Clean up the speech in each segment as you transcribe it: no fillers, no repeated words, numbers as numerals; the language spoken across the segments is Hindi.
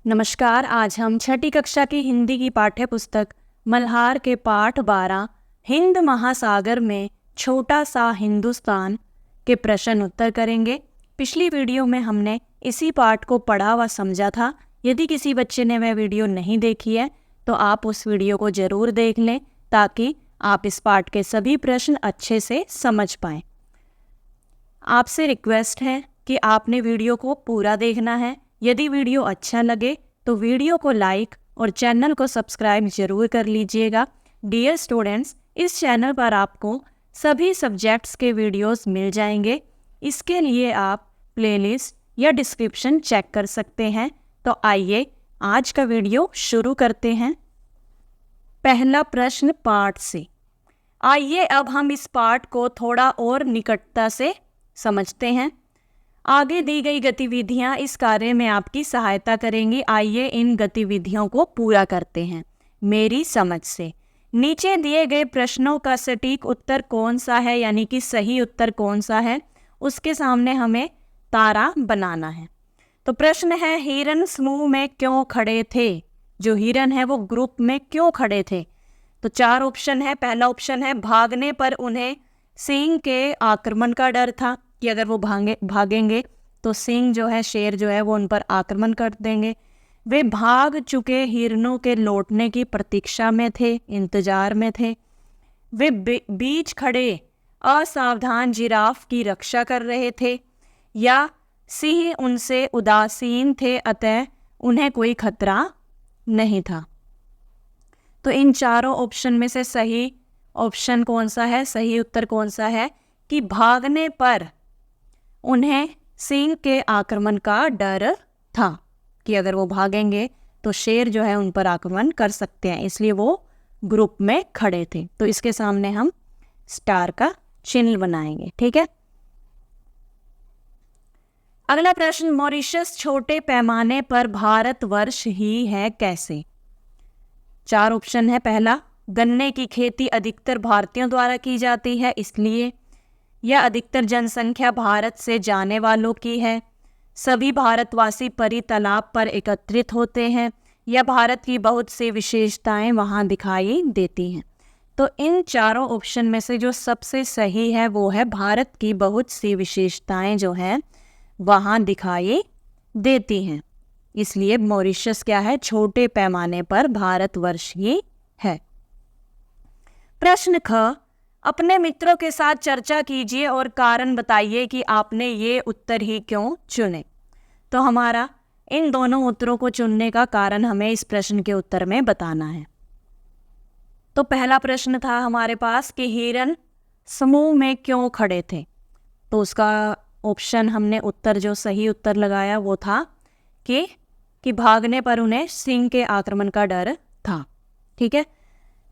नमस्कार। आज हम छठी कक्षा की हिंदी की पाठ्य पुस्तक मल्हार के पाठ 12 हिंद महासागर में छोटा सा हिंदुस्तान के प्रश्न उत्तर करेंगे। पिछली वीडियो में हमने इसी पाठ को पढ़ा व समझा था। यदि किसी बच्चे ने वह वीडियो नहीं देखी है तो आप उस वीडियो को ज़रूर देख लें ताकि आप इस पाठ के सभी प्रश्न अच्छे से समझ पाएँ। आपसे रिक्वेस्ट है कि आपने वीडियो को पूरा देखना है। यदि वीडियो अच्छा लगे तो वीडियो को लाइक और चैनल को सब्सक्राइब जरूर कर लीजिएगा। डियर स्टूडेंट्स, इस चैनल पर आपको सभी सब्जेक्ट्स के वीडियोस मिल जाएंगे। इसके लिए आप प्लेलिस्ट या डिस्क्रिप्शन चेक कर सकते हैं। तो आइए आज का वीडियो शुरू करते हैं। पहला प्रश्न पाठ से। आइए अब हम इस पाठ को थोड़ा और निकटता से समझते हैं। आगे दी गई गतिविधियां इस कार्य में आपकी सहायता करेंगी। आइए इन गतिविधियों को पूरा करते हैं मेरी समझ से। नीचे दिए गए प्रश्नों का सटीक उत्तर कौन सा है, यानी कि सही उत्तर कौन सा है, उसके सामने हमें तारा बनाना है। तो प्रश्न है, हिरन समूह में क्यों खड़े थे? जो हिरन है वो ग्रुप में क्यों खड़े थे? तो 4 ऑप्शन है। पहला ऑप्शन है, भागने पर उन्हें सिंह के आक्रमण का डर था कि अगर वो भागेंगे तो सिंह जो है, शेर जो है, वो उन पर आक्रमण कर देंगे। वे भाग चुके हिरणों के लौटने की प्रतीक्षा में थे, इंतजार में थे। वे बीच खड़े असावधान जिराफ की रक्षा कर रहे थे, या सिंह उनसे उदासीन थे अतः उन्हें कोई खतरा नहीं था। तो इन चारों ऑप्शन में से सही ऑप्शन कौन सा है, सही उत्तर कौन सा है कि भागने पर उन्हें सिंह के आक्रमण का डर था कि अगर वो भागेंगे तो शेर जो है उन पर आक्रमण कर सकते हैं, इसलिए वो ग्रुप में खड़े थे। तो इसके सामने हम स्टार का चिन्ह बनाएंगे। ठीक है। अगला प्रश्न, मॉरिशस छोटे पैमाने पर भारतवर्ष ही है कैसे? 4 ऑप्शन है। पहला, गन्ने की खेती अधिकतर भारतीयों द्वारा की जाती है इसलिए, या अधिकतर जनसंख्या भारत से जाने वालों की है, सभी भारतवासी परी तालाब पर एकत्रित होते हैं, या भारत की बहुत सी विशेषताएं वहां दिखाई देती हैं। तो इन चारों ऑप्शन में से जो सबसे सही है वो है भारत की बहुत सी विशेषताएं जो हैं वहां दिखाई देती हैं, इसलिए मॉरिशस क्या है, छोटे पैमाने पर भारतवर्ष ही है। प्रश्न ख, अपने मित्रों के साथ चर्चा कीजिए और कारण बताइए कि आपने ये उत्तर ही क्यों चुने। तो हमारा इन दोनों उत्तरों को चुनने का कारण हमें इस प्रश्न के उत्तर में बताना है। तो पहला प्रश्न था हमारे पास कि हिरन समूह में क्यों खड़े थे। तो उसका ऑप्शन हमने उत्तर जो सही उत्तर लगाया वो था कि भागने पर उन्हें सिंह के आक्रमण का डर था। ठीक है।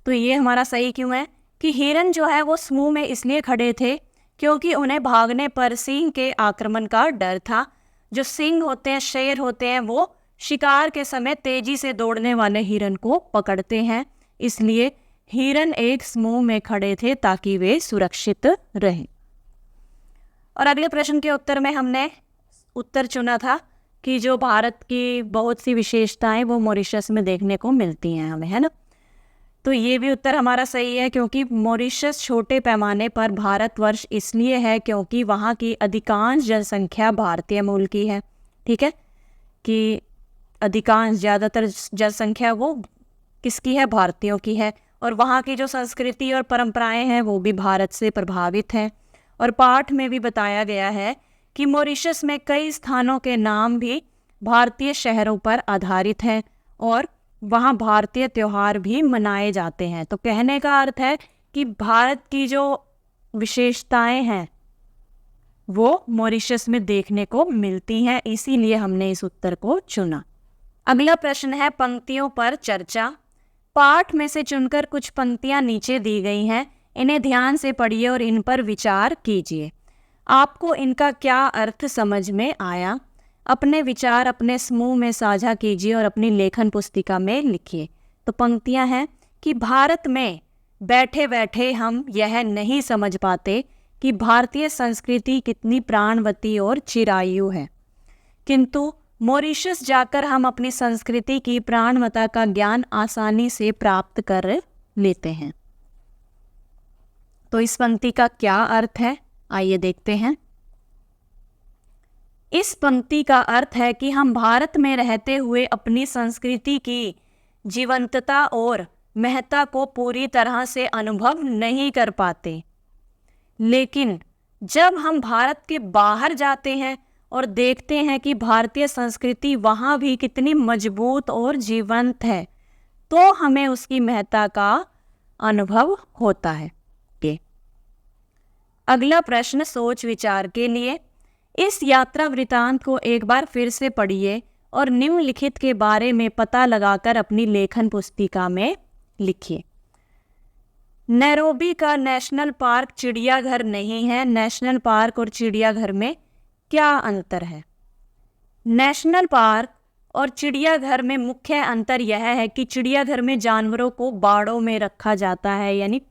तो ये हमारा सही क्यों है कि हिरन जो है वो समूह में इसलिए खड़े थे क्योंकि उन्हें भागने पर सिंह के आक्रमण का डर था। जो सिंह होते हैं, शेर होते हैं, वो शिकार के समय तेजी से दौड़ने वाले हिरन को पकड़ते हैं, इसलिए हिरन एक समूह में खड़े थे ताकि वे सुरक्षित रहें। और अगले प्रश्न के उत्तर में हमने उत्तर चुना था कि जो भारत की बहुत सी विशेषताएं वो मॉरिशस में देखने को मिलती हैं हमें, है ना। तो ये भी उत्तर हमारा सही है क्योंकि मॉरिशस छोटे पैमाने पर भारतवर्ष इसलिए है क्योंकि वहाँ की अधिकांश जनसंख्या भारतीय मूल की है। ठीक है, कि अधिकांश ज़्यादातर जनसंख्या वो किसकी है, भारतीयों की है, और वहाँ की जो संस्कृति और परंपराएं हैं वो भी भारत से प्रभावित हैं। और पाठ में भी बताया गया है कि मॉरिशस में कई स्थानों के नाम भी भारतीय शहरों पर आधारित हैं और वहाँ भारतीय त्यौहार भी मनाए जाते हैं। तो कहने का अर्थ है कि भारत की जो विशेषताएं हैं वो मॉरिशस में देखने को मिलती हैं, इसीलिए हमने इस उत्तर को चुना। अगला प्रश्न है पंक्तियों पर चर्चा। पाठ में से चुनकर कुछ पंक्तियां नीचे दी गई हैं, इन्हें ध्यान से पढ़िए और इन पर विचार कीजिए। आपको इनका क्या अर्थ समझ में आया? अपने विचार अपने समूह में साझा कीजिए और अपनी लेखन पुस्तिका में लिखिए। तो पंक्तियां हैं कि भारत में बैठे बैठे हम यह नहीं समझ पाते कि भारतीय संस्कृति कितनी प्राणवती और चिरायु है, किंतु मॉरिशस जाकर हम अपनी संस्कृति की प्राणवता का ज्ञान आसानी से प्राप्त कर लेते हैं। तो इस पंक्ति का क्या अर्थ है, आइए देखते हैं। इस पंक्ति का अर्थ है कि हम भारत में रहते हुए अपनी संस्कृति की जीवंतता और महत्ता को पूरी तरह से अनुभव नहीं कर पाते, लेकिन जब हम भारत के बाहर जाते हैं और देखते हैं कि भारतीय संस्कृति वहाँ भी कितनी मजबूत और जीवंत है, तो हमें उसकी महत्ता का अनुभव होता है। अगला प्रश्न सोच विचार के लिए। इस यात्रा वृतांत को एक बार फिर से पढ़िए और निम्नलिखित के बारे में पता लगाकर अपनी लेखन पुस्तिका में लिखिए। नैरोबी का नेशनल पार्क चिड़ियाघर नहीं है। नेशनल पार्क और चिड़ियाघर में क्या अंतर है? नेशनल पार्क और चिड़ियाघर में मुख्य अंतर यह है कि चिड़ियाघर में जानवरों को बाड़ों में रखा जाता है, यानी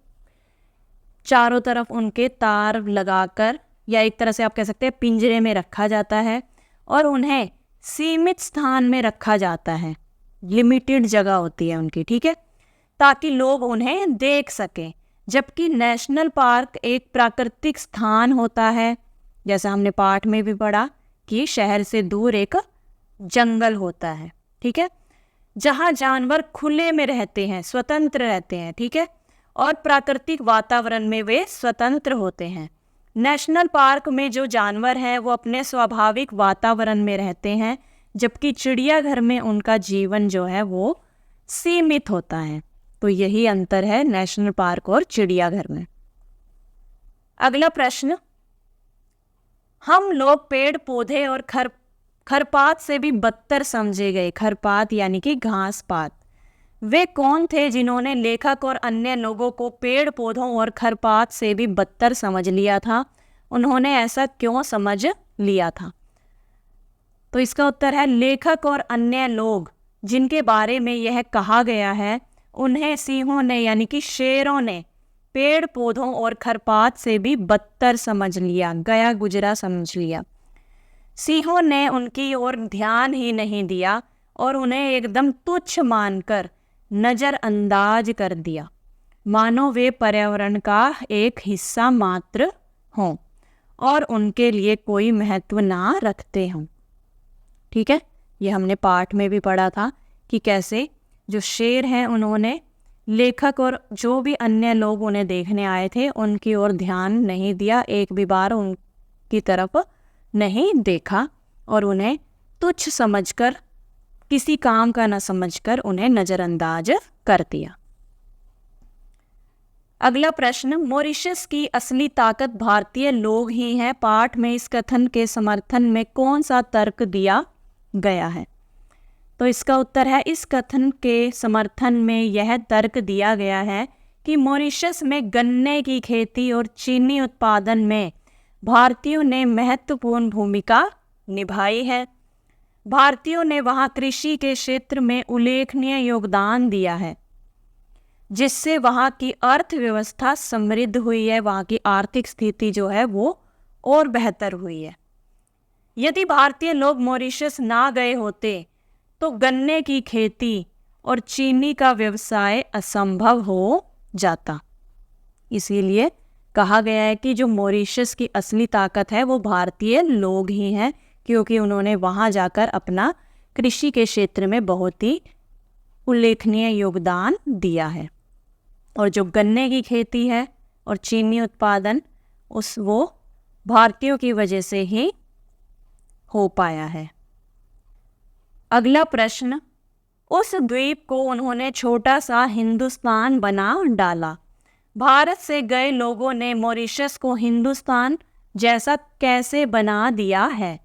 चारों तरफ उनके तार लगाकर, या एक तरह से आप कह सकते हैं पिंजरे में रखा जाता है और उन्हें सीमित स्थान में रखा जाता है, लिमिटेड जगह होती है उनकी, ठीक है, ताकि लोग उन्हें देख सकें। जबकि नेशनल पार्क एक प्राकृतिक स्थान होता है, जैसा हमने पाठ में भी पढ़ा कि शहर से दूर एक जंगल होता है, ठीक है, जहाँ जानवर खुले में रहते हैं, स्वतंत्र रहते हैं, ठीक है, और प्राकृतिक वातावरण में वे स्वतंत्र होते हैं। नेशनल पार्क में जो जानवर हैं वो अपने स्वाभाविक वातावरण में रहते हैं, जबकि चिड़ियाघर में उनका जीवन जो है वो सीमित होता है। तो यही अंतर है नेशनल पार्क और चिड़ियाघर में। अगला प्रश्न, हम लोग पेड़ पौधे और खरपात से भी बदतर समझे गए। खरपात यानी कि घास पात। वे कौन थे जिन्होंने लेखक और अन्य लोगों को पेड़ पौधों और खरपात से भी बदतर समझ लिया था? उन्होंने ऐसा क्यों समझ लिया था? तो इसका उत्तर है लेखक और अन्य लोग जिनके बारे में यह कहा गया है, उन्हें सिंहों ने यानी कि शेरों ने पेड़ पौधों और खरपात से भी बदतर समझ लिया, गया गुजरा समझ लिया। सिंहों ने उनकी ओर ध्यान ही नहीं दिया और उन्हें एकदम तुच्छ मानकर नज़रअंदाज कर दिया, मानो वे पर्यावरण का एक हिस्सा मात्र हों और उनके लिए कोई महत्व ना रखते हों। ठीक है, ये हमने पाठ में भी पढ़ा था कि कैसे जो शेर हैं उन्होंने लेखक और जो भी अन्य लोग उन्हें देखने आए थे उनकी ओर ध्यान नहीं दिया, एक भी बार उनकी तरफ नहीं देखा और उन्हें तुच्छ समझकर, किसी काम का न समझकर उन्हें नज़रअंदाज कर दिया। अगला प्रश्न, मॉरिशस की असली ताकत भारतीय लोग ही हैं। पाठ में इस कथन के समर्थन में कौन सा तर्क दिया गया है? तो इसका उत्तर है, इस कथन के समर्थन में यह तर्क दिया गया है कि मॉरिशस में गन्ने की खेती और चीनी उत्पादन में भारतीयों ने महत्वपूर्ण भूमिका निभाई है। भारतीयों ने वहाँ कृषि के क्षेत्र में उल्लेखनीय योगदान दिया है, जिससे वहाँ की अर्थव्यवस्था समृद्ध हुई है, वहाँ की आर्थिक स्थिति जो है वो और बेहतर हुई है। यदि भारतीय लोग मॉरिशस ना गए होते तो गन्ने की खेती और चीनी का व्यवसाय असंभव हो जाता। इसीलिए कहा गया है कि जो मॉरिशस की असली ताकत है वो भारतीय लोग ही हैं, क्योंकि उन्होंने वहाँ जाकर अपना कृषि के क्षेत्र में बहुत ही उल्लेखनीय योगदान दिया है। और जो गन्ने की खेती है और चीनी उत्पादन वो भारतीयों की वजह से ही हो पाया है। अगला प्रश्न, उस द्वीप को उन्होंने छोटा सा हिंदुस्तान बना डाला। भारत से गए लोगों ने मॉरिशस को हिंदुस्तान जैसा कैसे बना दिया है?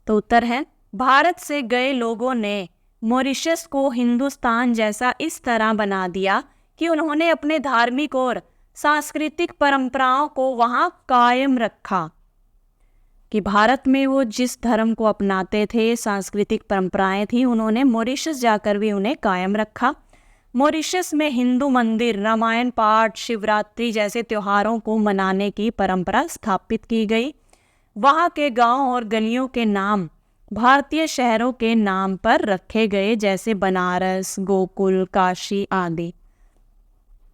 तो उत्तर है, भारत से गए लोगों ने मॉरिशस को हिंदुस्तान जैसा इस तरह बना दिया कि उन्होंने अपने धार्मिक और सांस्कृतिक परंपराओं को वहाँ कायम रखा। कि भारत में वो जिस धर्म को अपनाते थे, सांस्कृतिक परंपराएं थी, उन्होंने मॉरिशस जाकर भी उन्हें कायम रखा। मॉरिशस में हिंदू मंदिर, रामायण पाठ, शिवरात्रि जैसे त्योहारों को मनाने की परंपरा स्थापित की गई। वहाँ के गांव और गलियों के नाम भारतीय शहरों के नाम पर रखे गए, जैसे बनारस, गोकुल, काशी आदि।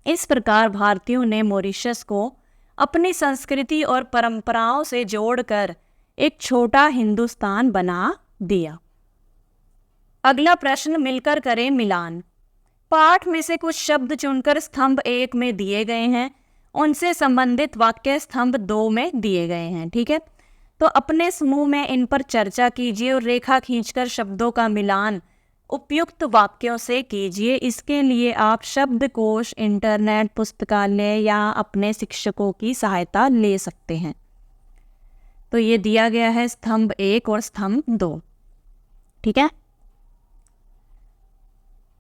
इस प्रकार भारतीयों ने मॉरिशस को अपनी संस्कृति और परंपराओं से जोड़कर एक छोटा हिंदुस्तान बना दिया। अगला प्रश्न, मिलकर करें मिलान। पाठ में से कुछ शब्द चुनकर स्तंभ 1 में दिए गए हैं, उनसे संबंधित वाक्य स्तंभ 2 में दिए गए हैं। ठीक है, तो अपने समूह में इन पर चर्चा कीजिए और रेखा खींचकर शब्दों का मिलान उपयुक्त वाक्यों से कीजिए। इसके लिए आप शब्दकोश, इंटरनेट, पुस्तकालय या अपने शिक्षकों की सहायता ले सकते हैं। तो ये दिया गया है स्तंभ 1 और स्तंभ 2। ठीक है,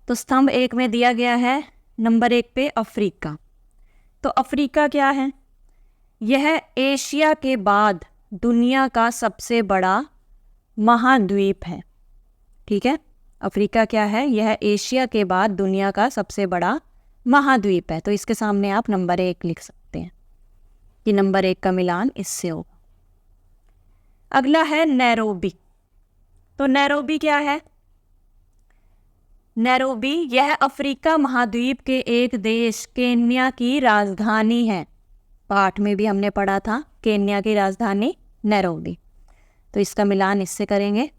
तो स्तंभ 1 में दिया गया है नंबर 1 पे अफ्रीका। तो अफ्रीका क्या है? यह एशिया के बाद दुनिया का सबसे बड़ा महाद्वीप है। ठीक है, अफ्रीका क्या है? यह एशिया के बाद दुनिया का सबसे बड़ा महाद्वीप है। तो इसके सामने आप नंबर 1 लिख सकते हैं कि नंबर 1 का मिलान इससे होगा। अगला है नैरोबी। तो नैरोबी क्या है? नैरोबी यह अफ्रीका महाद्वीप के एक देश केन्या की राजधानी है। पाठ में भी हमने पढ़ा था केन्या की राजधानी नैरोबी। तो इसका मिलान इससे करेंगे।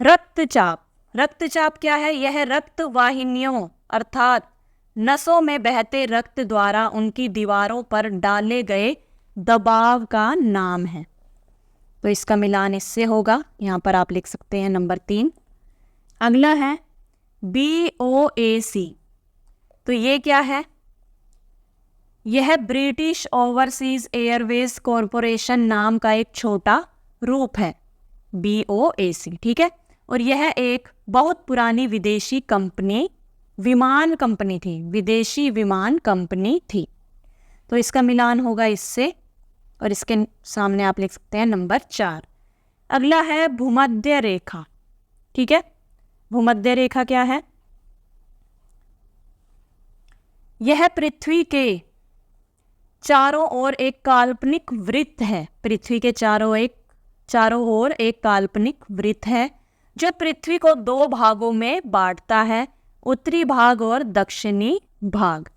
रक्तचाप। रक्तचाप क्या है? यह रक्त वाहिनियों अर्थात नसों में बहते रक्त द्वारा उनकी दीवारों पर डाले गए दबाव का नाम है। तो इसका मिलान इससे होगा। यहाँ पर आप लिख सकते हैं नंबर 3। अगला है BOAC। तो ये क्या है? यह ब्रिटिश ओवरसीज एयरवेज कॉरपोरेशन नाम का एक छोटा रूप है, BOAC। ठीक है, और यह एक बहुत पुरानी विदेशी कंपनी, विमान कंपनी थी, विदेशी विमान कंपनी थी। तो इसका मिलान होगा इससे, और इसके सामने आप लिख सकते हैं नंबर 4। अगला है भूमध्य रेखा। ठीक है, भूमध्य रेखा क्या है? यह पृथ्वी के चारों ओर एक काल्पनिक वृत्त है। पृथ्वी के चारों ओर एक काल्पनिक वृत्त है जो पृथ्वी को 2 भागों में बांटता है, उत्तरी भाग और दक्षिणी भाग।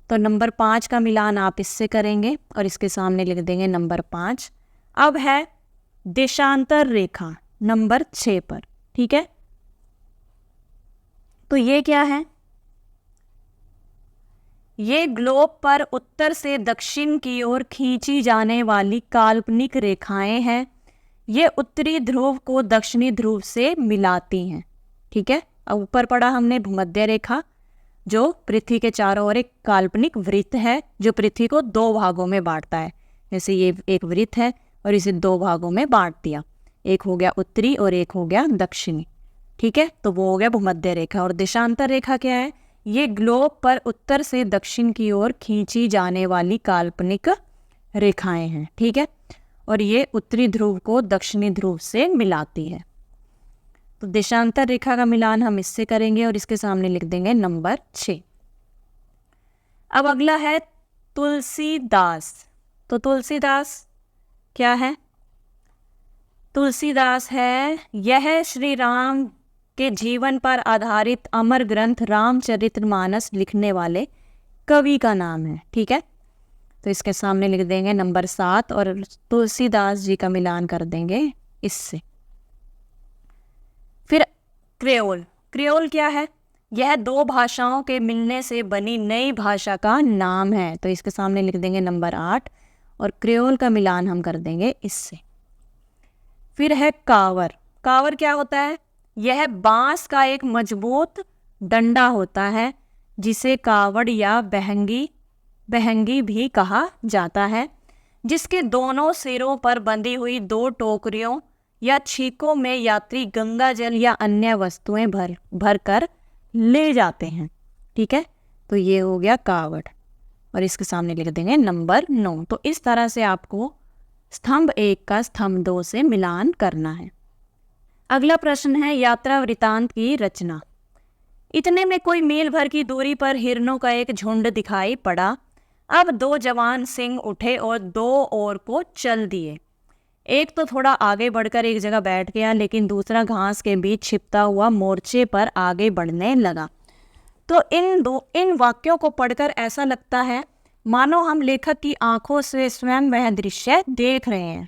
तो नंबर 5 का मिलान आप इससे करेंगे और इसके सामने लिख देंगे नंबर 5। अब है देशांतर रेखा नंबर 6 पर। ठीक है, तो ये क्या है? ये ग्लोब पर उत्तर से दक्षिण की ओर खींची जाने वाली काल्पनिक रेखाएं हैं। ये उत्तरी ध्रुव को दक्षिणी ध्रुव से मिलाती हैं। ठीक है, अब ऊपर पढ़ा हमने भूमध्य रेखा, जो पृथ्वी के चारों ओर एक काल्पनिक वृत्त है जो पृथ्वी को 2 भागों में बांटता है। जैसे ये एक वृत्त है और इसे 2 भागों में बांट दिया, एक हो गया उत्तरी और एक हो गया दक्षिणी। ठीक है, तो वो हो गया भूमध्य रेखा। और देशांतर रेखा क्या है? ये ग्लोब पर उत्तर से दक्षिण की ओर खींची जाने वाली काल्पनिक रेखाएं हैं। ठीक है, और ये उत्तरी ध्रुव को दक्षिणी ध्रुव से मिलाती है। तो देशांतर रेखा का मिलान हम इससे करेंगे और इसके सामने लिख देंगे नंबर 6। अब अगला है तुलसीदास। तो तुलसीदास क्या है? तुलसीदास है, यह श्री राम के जीवन पर आधारित अमर ग्रंथ रामचरितमानस लिखने वाले कवि का नाम है। ठीक है, तो इसके सामने लिख देंगे नंबर 7 और तुलसीदास जी का मिलान कर देंगे इससे। फिर क्रेओल। क्रेओल क्या है? यह 2 भाषाओं के मिलने से बनी नई भाषा का नाम है। तो इसके सामने लिख देंगे नंबर 8 और क्रेओल का मिलान हम कर देंगे इससे। फिर है कावर। कावर क्या होता है? यह बांस का एक मजबूत डंडा होता है जिसे कावड़ या बहंगी भी कहा जाता है, जिसके दोनों सिरों पर बंधी हुई 2 टोकरियों या छीकों में यात्री गंगा जल या अन्य वस्तुएं भर कर ले जाते हैं। ठीक है, तो ये हो गया कावड़ और इसके सामने लिख देंगे नंबर 9। तो इस तरह से आपको स्तंभ 1 का स्तंभ 2 से मिलान करना है। अगला प्रश्न है यात्रा वृतांत की रचना। इतने में कोई मील भर की दूरी पर हिरणों का एक झुंड दिखाई पड़ा। अब 2 जवान सिंह उठे और 2 ओर को चल दिए। एक तो थोड़ा आगे बढ़कर एक जगह बैठ गया, लेकिन दूसरा घास के बीच छिपता हुआ मोर्चे पर आगे बढ़ने लगा। तो इन वाक्यों को पढ़कर ऐसा लगता है मानो हम लेखक की आंखों से स्वयं वह दृश्य देख रहे हैं,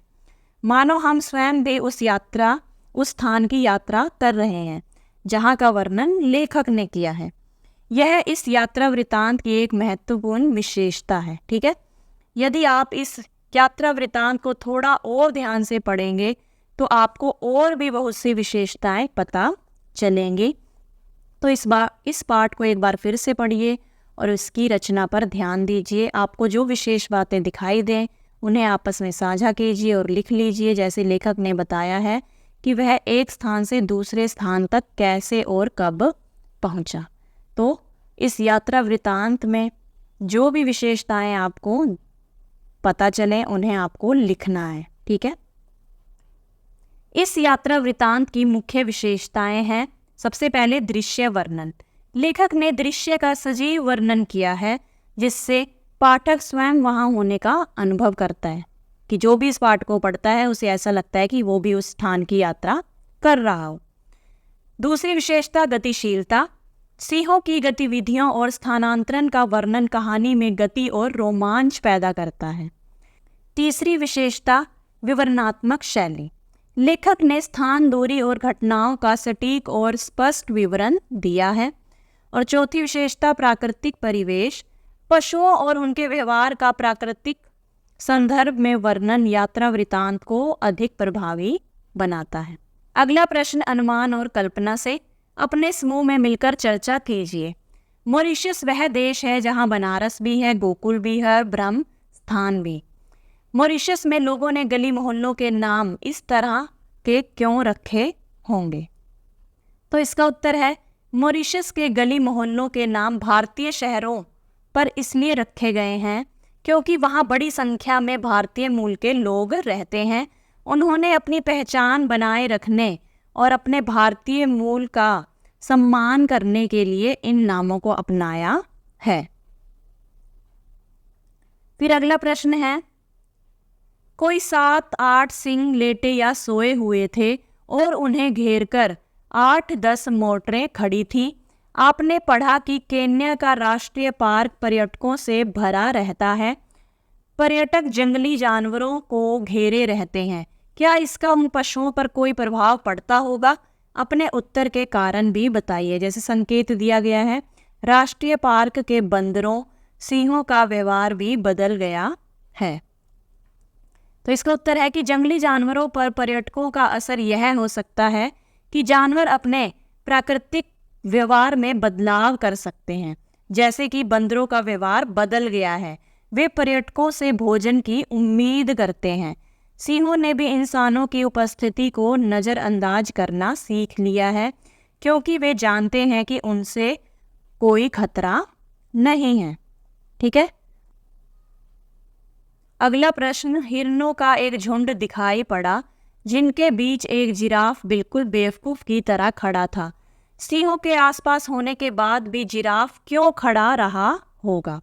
मानो हम स्वयं भी उस स्थान की यात्रा कर रहे हैं जहाँ का वर्णन लेखक ने किया है। यह इस यात्रा वृतांत की एक महत्वपूर्ण विशेषता है। ठीक है, यदि आप इस यात्रा वृतांत को थोड़ा और ध्यान से पढ़ेंगे तो आपको और भी बहुत सी विशेषताएं पता चलेंगी। तो इस पाठ को एक बार फिर से पढ़िए और उसकी रचना पर ध्यान दीजिए। आपको जो विशेष बातें दिखाई दें उन्हें आपस में साझा कीजिए और लिख लीजिए, जैसे लेखक ने बताया है कि वह एक स्थान से दूसरे स्थान तक कैसे और कब पहुंचा। तो इस यात्रा वृतांत में जो भी विशेषताएं आपको पता चले उन्हें आपको लिखना है। ठीक है, इस यात्रा वृतांत की मुख्य विशेषताएं हैं, सबसे पहले दृश्य वर्णन। लेखक ने दृश्य का सजीव वर्णन किया है जिससे पाठक स्वयं वहां होने का अनुभव करता है, कि जो भी इस पाठ को पढ़ता है उसे ऐसा लगता है कि वो भी उस स्थान की यात्रा कर रहा हो। दूसरी विशेषता गतिशीलता। सिंहों की गतिविधियों और स्थानांतरण का वर्णन कहानी में गति और रोमांच पैदा करता है। तीसरी विशेषता विवरणात्मक शैली। लेखक ने स्थान, दूरी और घटनाओं का सटीक और स्पष्ट विवरण दिया है। और चौथी विशेषता प्राकृतिक परिवेश। पशुओं और उनके व्यवहार का प्राकृतिक संदर्भ में वर्णन यात्रा वृतांत को अधिक प्रभावी बनाता है। अगला प्रश्न अनुमान और कल्पना से। अपने समूह में मिलकर चर्चा कीजिए। मॉरिशस वह देश है जहां बनारस भी है, गोकुल भी है, ब्रह्म स्थान भी। मॉरिशस में लोगों ने गली मोहल्लों के नाम इस तरह के क्यों रखे होंगे? तो इसका उत्तर है मॉरिशस के गली मोहल्लों के नाम भारतीय शहरों पर इसलिए रखे गए हैं क्योंकि वहाँ बड़ी संख्या में भारतीय मूल के लोग रहते हैं। उन्होंने अपनी पहचान बनाए रखने और अपने भारतीय मूल का सम्मान करने के लिए इन नामों को अपनाया है। फिर अगला प्रश्न है, कोई 7-8 सिंह लेटे या सोए हुए थे और उन्हें घेरकर 8-10 मोटरें खड़ी थी। आपने पढ़ा कि केन्या का राष्ट्रीय पार्क पर्यटकों से भरा रहता है। पर्यटक जंगली जानवरों को घेरे रहते हैं। क्या इसका उन पशुओं पर कोई प्रभाव पड़ता होगा? अपने उत्तर के कारण भी बताइए। जैसे संकेत दिया गया है, राष्ट्रीय पार्क के बंदरों, सिंहों का व्यवहार भी बदल गया है। तो इसका उत्तर है कि जंगली जानवरों पर पर्यटकों का असर यह हो सकता है कि जानवर अपने प्राकृतिक व्यवहार में बदलाव कर सकते हैं। जैसे कि बंदरों का व्यवहार बदल गया है, वे पर्यटकों से भोजन की उम्मीद करते हैं। सिंहों ने भी इंसानों की उपस्थिति को नज़रअंदाज करना सीख लिया है क्योंकि वे जानते हैं कि उनसे कोई खतरा नहीं है। ठीक है, अगला प्रश्न, हिरणों का एक झुंड दिखाई पड़ा जिनके बीच एक जिराफ बिल्कुल बेवकूफ की तरह खड़ा था। सिंहों के आसपास होने के बाद भी जिराफ क्यों खड़ा रहा होगा?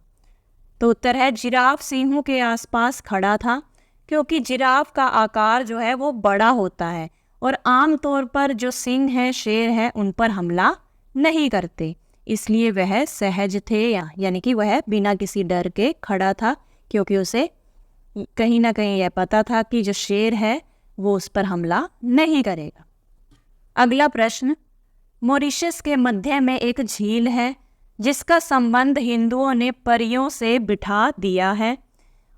तो उत्तर है, जिराफ सिंहों के आसपास खड़ा था क्योंकि जिराफ का आकार जो है वो बड़ा होता है और आमतौर पर जो सिंह है, शेर है, उन पर हमला नहीं करते, इसलिए वह सहज थे, यानी कि वह बिना किसी डर के खड़ा था क्योंकि उसे कहीं ना कहीं यह पता था कि जो शेर है वो उस पर हमला नहीं करेगा। अगला प्रश्न, मॉरिशस के मध्य में एक झील है जिसका संबंध हिंदुओं ने परियों से बिठा दिया है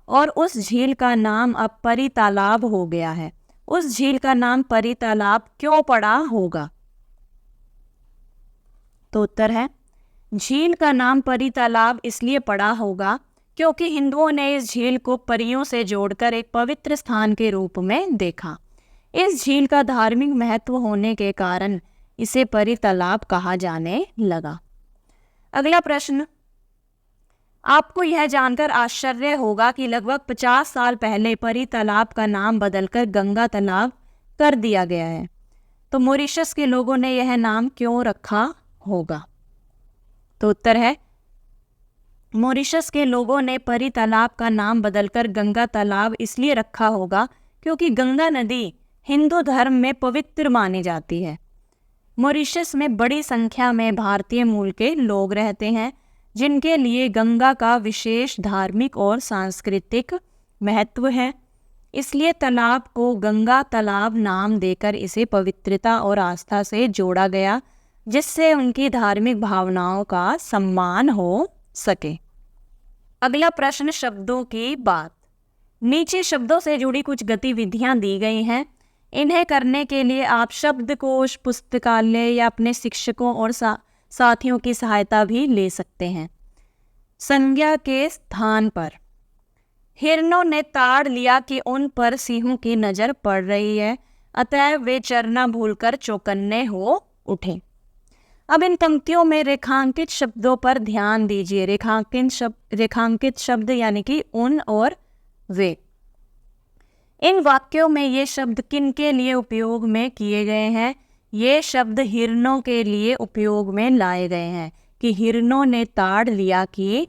और उस झील का नाम अब परी तालाब हो गया है। उस झील का नाम परी तालाब क्यों पड़ा होगा? तो उत्तर है, झील का नाम परी तालाब इसलिए पड़ा होगा क्योंकि हिंदुओं ने इस झील को परियों से जोड़कर एक पवित्र स्थान के रूप में देखा। इस झील का धार्मिक महत्व होने के कारण इसे परी तालाब कहा जाने लगा। अगला प्रश्न, आपको यह जानकर आश्चर्य होगा कि लगभग 50 साल पहले परी तालाब का नाम बदलकर गंगा तालाब कर दिया गया है। तो मॉरिशस के लोगों ने यह नाम क्यों रखा होगा? तो उत्तर है, मॉरिशस के लोगों ने परी तालाब का नाम बदलकर गंगा तालाब इसलिए रखा होगा क्योंकि गंगा नदी हिंदू धर्म में पवित्र मानी जाती है। मॉरिशस में बड़ी संख्या में भारतीय मूल के लोग रहते हैं, जिनके लिए गंगा का विशेष धार्मिक और सांस्कृतिक महत्व है। इसलिए तालाब को गंगा तालाब नाम देकर इसे पवित्रता और आस्था से जोड़ा गया, जिससे उनकी धार्मिक भावनाओं का सम्मान हो सके। अगला प्रश्न, शब्दों की बात। नीचे शब्दों से जुड़ी कुछ गतिविधियां दी गई हैं। इन्हें करने के लिए आप शब्दकोश, पुस्तकालय या अपने शिक्षकों और साथियों की सहायता भी ले सकते हैं। संज्ञा के स्थान पर, हिरणों ने ताड़ लिया कि उन पर सिंहों की नज़र पड़ रही है, अतः वे चरना भूलकर चौकन्ने हो उठे। अब इन पंक्तियों में रेखांकित शब्दों पर ध्यान दीजिए। रेखांकित शब्द यानी कि उन और वे। इन वाक्यों में ये शब्द किन के लिए उपयोग में किए गए हैं? ये शब्द हिरणों के लिए उपयोग में लाए गए हैं कि हिरणों ने ताड़ लिया कि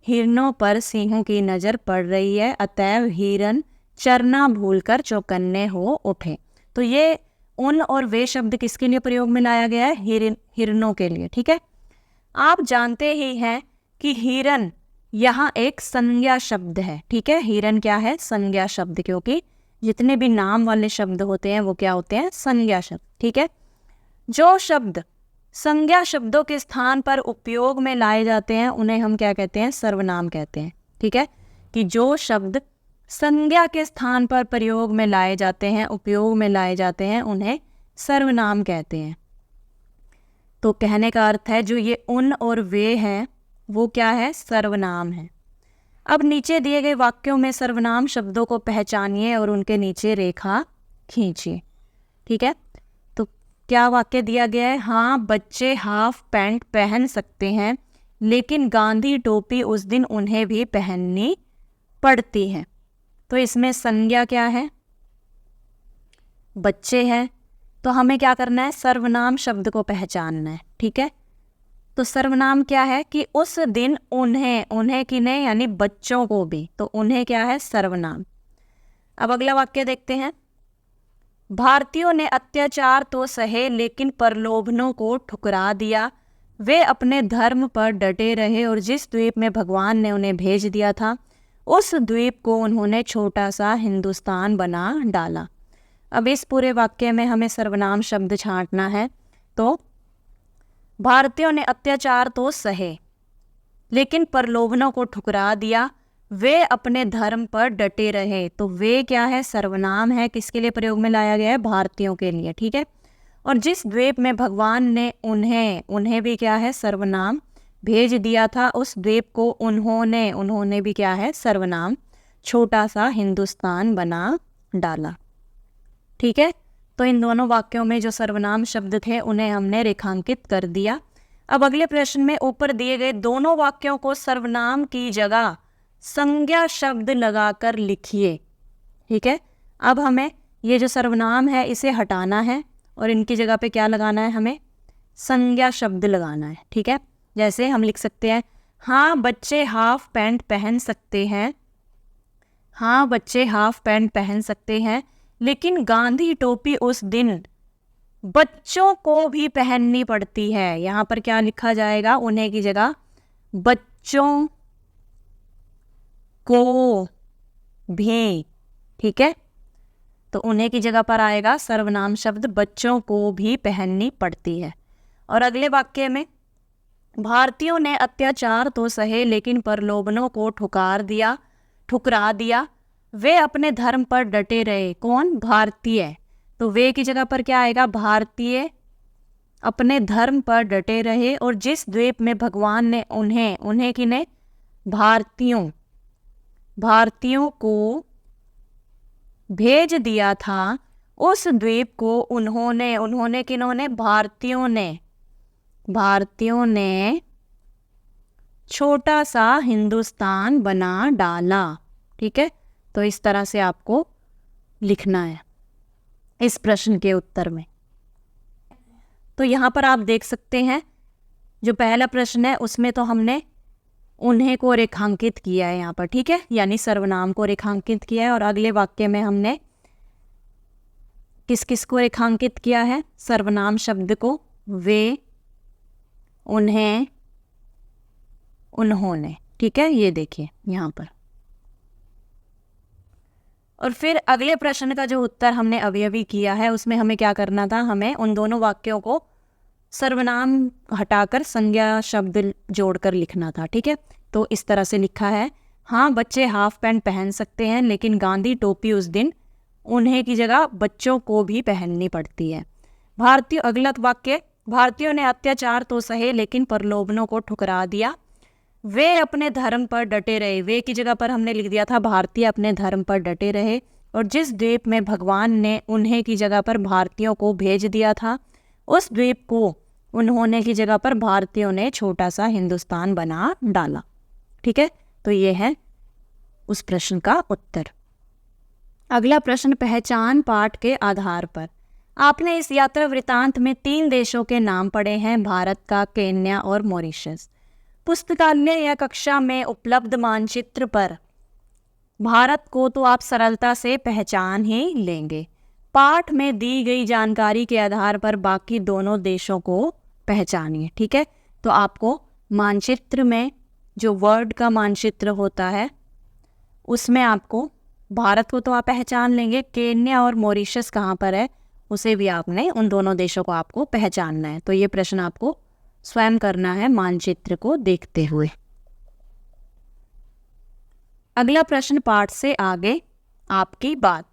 हिरणों पर सिंहों की नज़र पड़ रही है, अतएव हिरण चरना भूलकर चौकन्ने हो उठे। तो ये उन और वे शब्द किसके लिए प्रयोग में लाया गया है? हिरणों के लिए। ठीक है, आप जानते ही हैं कि हिरण यहाँ एक संज्ञा शब्द है। ठीक है, हिरण क्या है? संज्ञा शब्द, क्योंकि जितने भी नाम वाले शब्द होते हैं वो क्या होते हैं? संज्ञा शब्द। ठीक है, जो शब्द संज्ञा शब्दों के स्थान पर उपयोग में लाए जाते हैं उन्हें हम क्या कहते हैं? सर्वनाम कहते हैं। ठीक है, कि जो शब्द संज्ञा के स्थान पर प्रयोग में लाए जाते हैं, उपयोग में लाए जाते हैं, उन्हें सर्वनाम कहते हैं। तो कहने का अर्थ है जो ये उन और वे हैं वो क्या है? सर्वनाम है। अब नीचे दिए गए वाक्यों में सर्वनाम शब्दों को पहचानिए और उनके नीचे रेखा खींचिए। ठीक है, तो क्या वाक्य दिया गया है? हाँ, बच्चे हाफ पैंट पहन सकते हैं, लेकिन गांधी टोपी उस दिन उन्हें भी पहननी पड़ती है। तो इसमें संज्ञा क्या है? बच्चे हैं। तो हमें क्या करना है? सर्वनाम शब्द को पहचानना है। ठीक है, तो सर्वनाम क्या है कि उस दिन उन्हें किन्हें यानी बच्चों को भी, तो उन्हें क्या है? सर्वनाम। अब अगला वाक्य देखते हैं। भारतीयों ने अत्याचार तो सहे, लेकिन प्रलोभनों को ठुकरा दिया। वे अपने धर्म पर डटे रहे और जिस द्वीप में भगवान ने उन्हें भेज दिया था उस द्वीप को उन्होंने छोटा सा हिंदुस्तान बना डाला। अब इस पूरे वाक्य में हमें सर्वनाम शब्द छांटना है। तो भारतीयों ने अत्याचार तो सहे, लेकिन प्रलोभनों को ठुकरा दिया। वे अपने धर्म पर डटे रहे। तो वे क्या है? सर्वनाम है। किसके लिए प्रयोग में लाया गया है? भारतीयों के लिए। ठीक है, और जिस द्वीप में भगवान ने उन्हें भी क्या है? सर्वनाम भेज दिया था, उस द्वीप को उन्होंने भी क्या है? सर्वनाम। छोटा सा हिंदुस्तान बना डाला। ठीक है, तो इन दोनों वाक्यों में जो सर्वनाम शब्द थे उन्हें हमने रेखांकित कर दिया। अब अगले प्रश्न में ऊपर दिए गए दोनों वाक्यों को सर्वनाम की जगह संज्ञा शब्द लगाकर लिखिए। ठीक है, अब हमें ये जो सर्वनाम है इसे हटाना है और इनकी जगह पे क्या लगाना है? हमें संज्ञा शब्द लगाना है। ठीक है, जैसे हम लिख सकते हैं, हाँ बच्चे हाफ पैंट पहन सकते हैं। हाँ बच्चे हाफ पैंट पहन सकते हैं, लेकिन गांधी टोपी उस दिन बच्चों को भी पहननी पड़ती है। यहाँ पर क्या लिखा जाएगा? उन्हें की जगह बच्चों को भी। ठीक है, तो उन्हें की जगह पर आएगा सर्वनाम शब्द बच्चों को भी पहननी पड़ती है। और अगले वाक्य में, भारतीयों ने अत्याचार तो सहे, लेकिन प्रलोभनों को ठुकरा दिया। वे अपने धर्म पर डटे रहे। कौन? भारतीय। तो वे की जगह पर क्या आएगा? भारतीय अपने धर्म पर डटे रहे और जिस द्वीप में भगवान ने उन्हें किन्हें? भारतीयों को भेज दिया था, उस द्वीप को उन्होंने किन्होंने? भारतीयों ने छोटा सा हिंदुस्तान बना डाला। ठीक है, तो इस तरह से आपको लिखना है इस प्रश्न के उत्तर में। तो यहाँ पर आप देख सकते हैं जो पहला प्रश्न है उसमें तो हमने उन्हें को रेखांकित किया है यहाँ पर। ठीक है, यानी सर्वनाम को रेखांकित किया है। और अगले वाक्य में हमने किस किस को रेखांकित किया है? सर्वनाम शब्द को, वे, उन्हें, उन्होंने। ठीक है, ये देखिए यहाँ पर। और फिर अगले प्रश्न का जो उत्तर हमने अभी अभी किया है उसमें हमें क्या करना था? हमें उन दोनों वाक्यों को सर्वनाम हटाकर संज्ञा शब्द जोड़कर लिखना था। ठीक है, तो इस तरह से लिखा है, हाँ बच्चे हाफ पैंट पहन सकते हैं लेकिन गांधी टोपी उस दिन उन्हें की जगह बच्चों को भी पहननी पड़ती है। भारतीय, अगला वाक्य, भारतीयों ने अत्याचार तो सहे लेकिन प्रलोभनों को ठुकरा दिया। वे अपने धर्म पर डटे रहे, वे की जगह पर हमने लिख दिया था भारतीय अपने धर्म पर डटे रहे। और जिस द्वीप में भगवान ने उन्हें की जगह पर भारतीयों को भेज दिया था, उस द्वीप को उन्होंने की जगह पर भारतीयों ने छोटा सा हिंदुस्तान बना डाला। ठीक है, तो ये है उस प्रश्न का उत्तर। अगला प्रश्न, पहचान पाठ के आधार पर। आपने इस यात्रा वृतांत में 3 देशों के नाम पढ़े हैं, भारत का, केन्या और मॉरिशस। पुस्तकालय या कक्षा में उपलब्ध मानचित्र पर भारत को तो आप सरलता से पहचान ही लेंगे। पाठ में दी गई जानकारी के आधार पर बाकी दोनों देशों को पहचानिए। ठीक है, तो आपको मानचित्र में जो वर्ड का मानचित्र होता है उसमें आपको भारत को तो आप पहचान लेंगे, केन्या और मॉरिशस कहाँ पर है उसे भी आपने, उन दोनों देशों को आपको पहचानना है। तो ये प्रश्न आपको स्वयं करना है मानचित्र को देखते हुए। अगला प्रश्न, पाठ से आगे आपकी बात।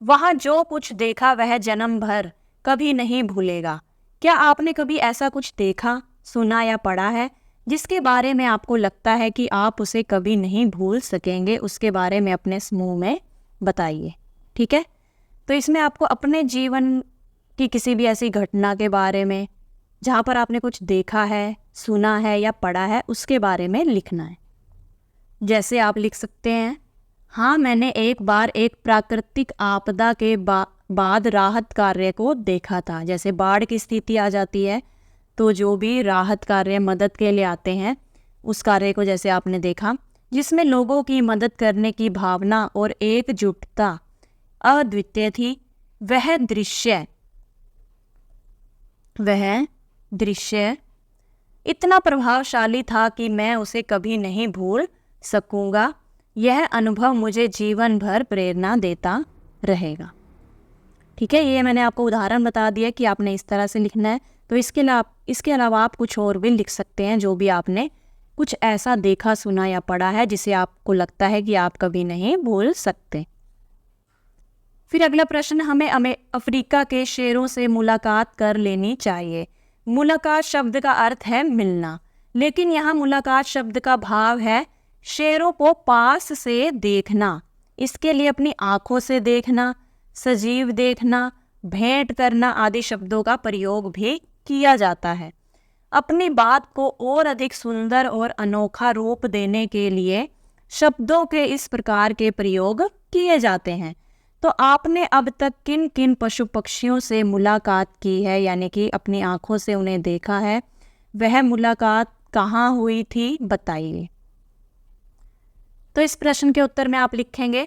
वहाँ जो कुछ देखा वह जन्म भर कभी नहीं भूलेगा। क्या आपने कभी ऐसा कुछ देखा, सुना या पढ़ा है जिसके बारे में आपको लगता है कि आप उसे कभी नहीं भूल सकेंगे? उसके बारे में अपने समूह में बताइए। ठीक है, तो इसमें आपको अपने जीवन की किसी भी ऐसी घटना के बारे में जहाँ पर आपने कुछ देखा है, सुना है या पढ़ा है उसके बारे में लिखना है। जैसे आप लिख सकते हैं, हाँ मैंने एक बार एक प्राकृतिक आपदा के बाद राहत कार्य को देखा था। जैसे बाढ़ की स्थिति आ जाती है तो जो भी राहत कार्य मदद के लिए आते हैं उस कार्य को जैसे आपने देखा, जिसमें लोगों की मदद करने की भावना और एकजुटता अद्वितीय थी। वह दृश्य इतना प्रभावशाली था कि मैं उसे कभी नहीं भूल सकूंगा। यह अनुभव मुझे जीवन भर प्रेरणा देता रहेगा। ठीक है, ये मैंने आपको उदाहरण बता दिया कि आपने इस तरह से लिखना है। तो इसके अलावा आप कुछ और भी लिख सकते हैं, जो भी आपने कुछ ऐसा देखा, सुना या पढ़ा है जिसे आपको लगता है कि आप कभी नहीं भूल सकते। फिर अगला प्रश्न, हमें अफ्रीका के शेरों से मुलाकात कर लेनी चाहिए। मुलाकात शब्द का अर्थ है मिलना, लेकिन यहाँ मुलाकात शब्द का भाव है शेरों को पास से देखना। इसके लिए अपनी आंखों से देखना, सजीव देखना, भेंट करना आदि शब्दों का प्रयोग भी किया जाता है। अपनी बात को और अधिक सुंदर और अनोखा रूप देने के लिए शब्दों के इस प्रकार के प्रयोग किए जाते हैं। तो आपने अब तक किन किन पशु पक्षियों से मुलाकात की है, यानी कि अपनी आंखों से उन्हें देखा है? वह मुलाकात कहाँ हुई थी, बताइए। तो इस प्रश्न के उत्तर में आप लिखेंगे,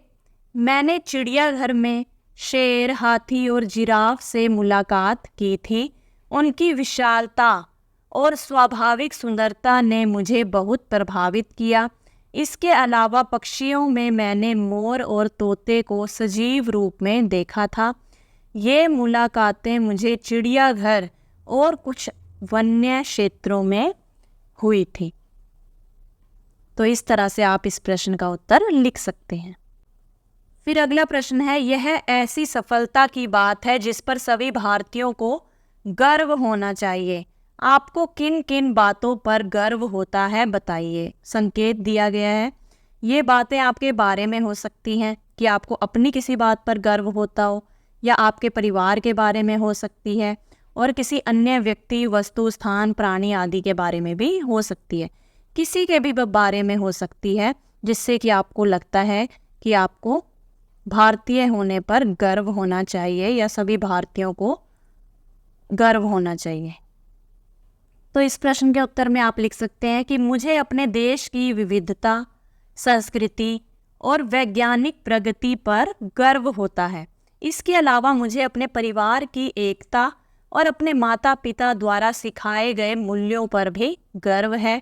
मैंने चिड़ियाघर में शेर, हाथी और जिराफ से मुलाकात की थी। उनकी विशालता और स्वाभाविक सुंदरता ने मुझे बहुत प्रभावित किया। इसके अलावा पक्षियों में मैंने मोर और तोते को सजीव रूप में देखा था। ये मुलाकातें मुझे चिड़ियाघर और कुछ वन्य क्षेत्रों में हुई थी। तो इस तरह से आप इस प्रश्न का उत्तर लिख सकते हैं। फिर अगला प्रश्न है, यह ऐसी सफलता की बात है जिस पर सभी भारतीयों को गर्व होना चाहिए। आपको किन किन बातों पर गर्व होता है, बताइए। संकेत दिया गया है। ये बातें आपके बारे में हो सकती हैं कि आपको अपनी किसी बात पर गर्व होता हो, या आपके परिवार के बारे में हो सकती है, और किसी अन्य व्यक्ति, वस्तु, स्थान, प्राणी आदि के बारे में भी हो सकती है। किसी के भी बारे में हो सकती है जिससे कि आपको लगता है कि आपको भारतीय होने पर गर्व होना चाहिए या सभी भारतीयों को गर्व होना चाहिए। तो इस प्रश्न के उत्तर में आप लिख सकते हैं कि मुझे अपने देश की विविधता, संस्कृति और वैज्ञानिक प्रगति पर गर्व होता है। इसके अलावा मुझे अपने परिवार की एकता और अपने माता पिता द्वारा सिखाए गए मूल्यों पर भी गर्व है।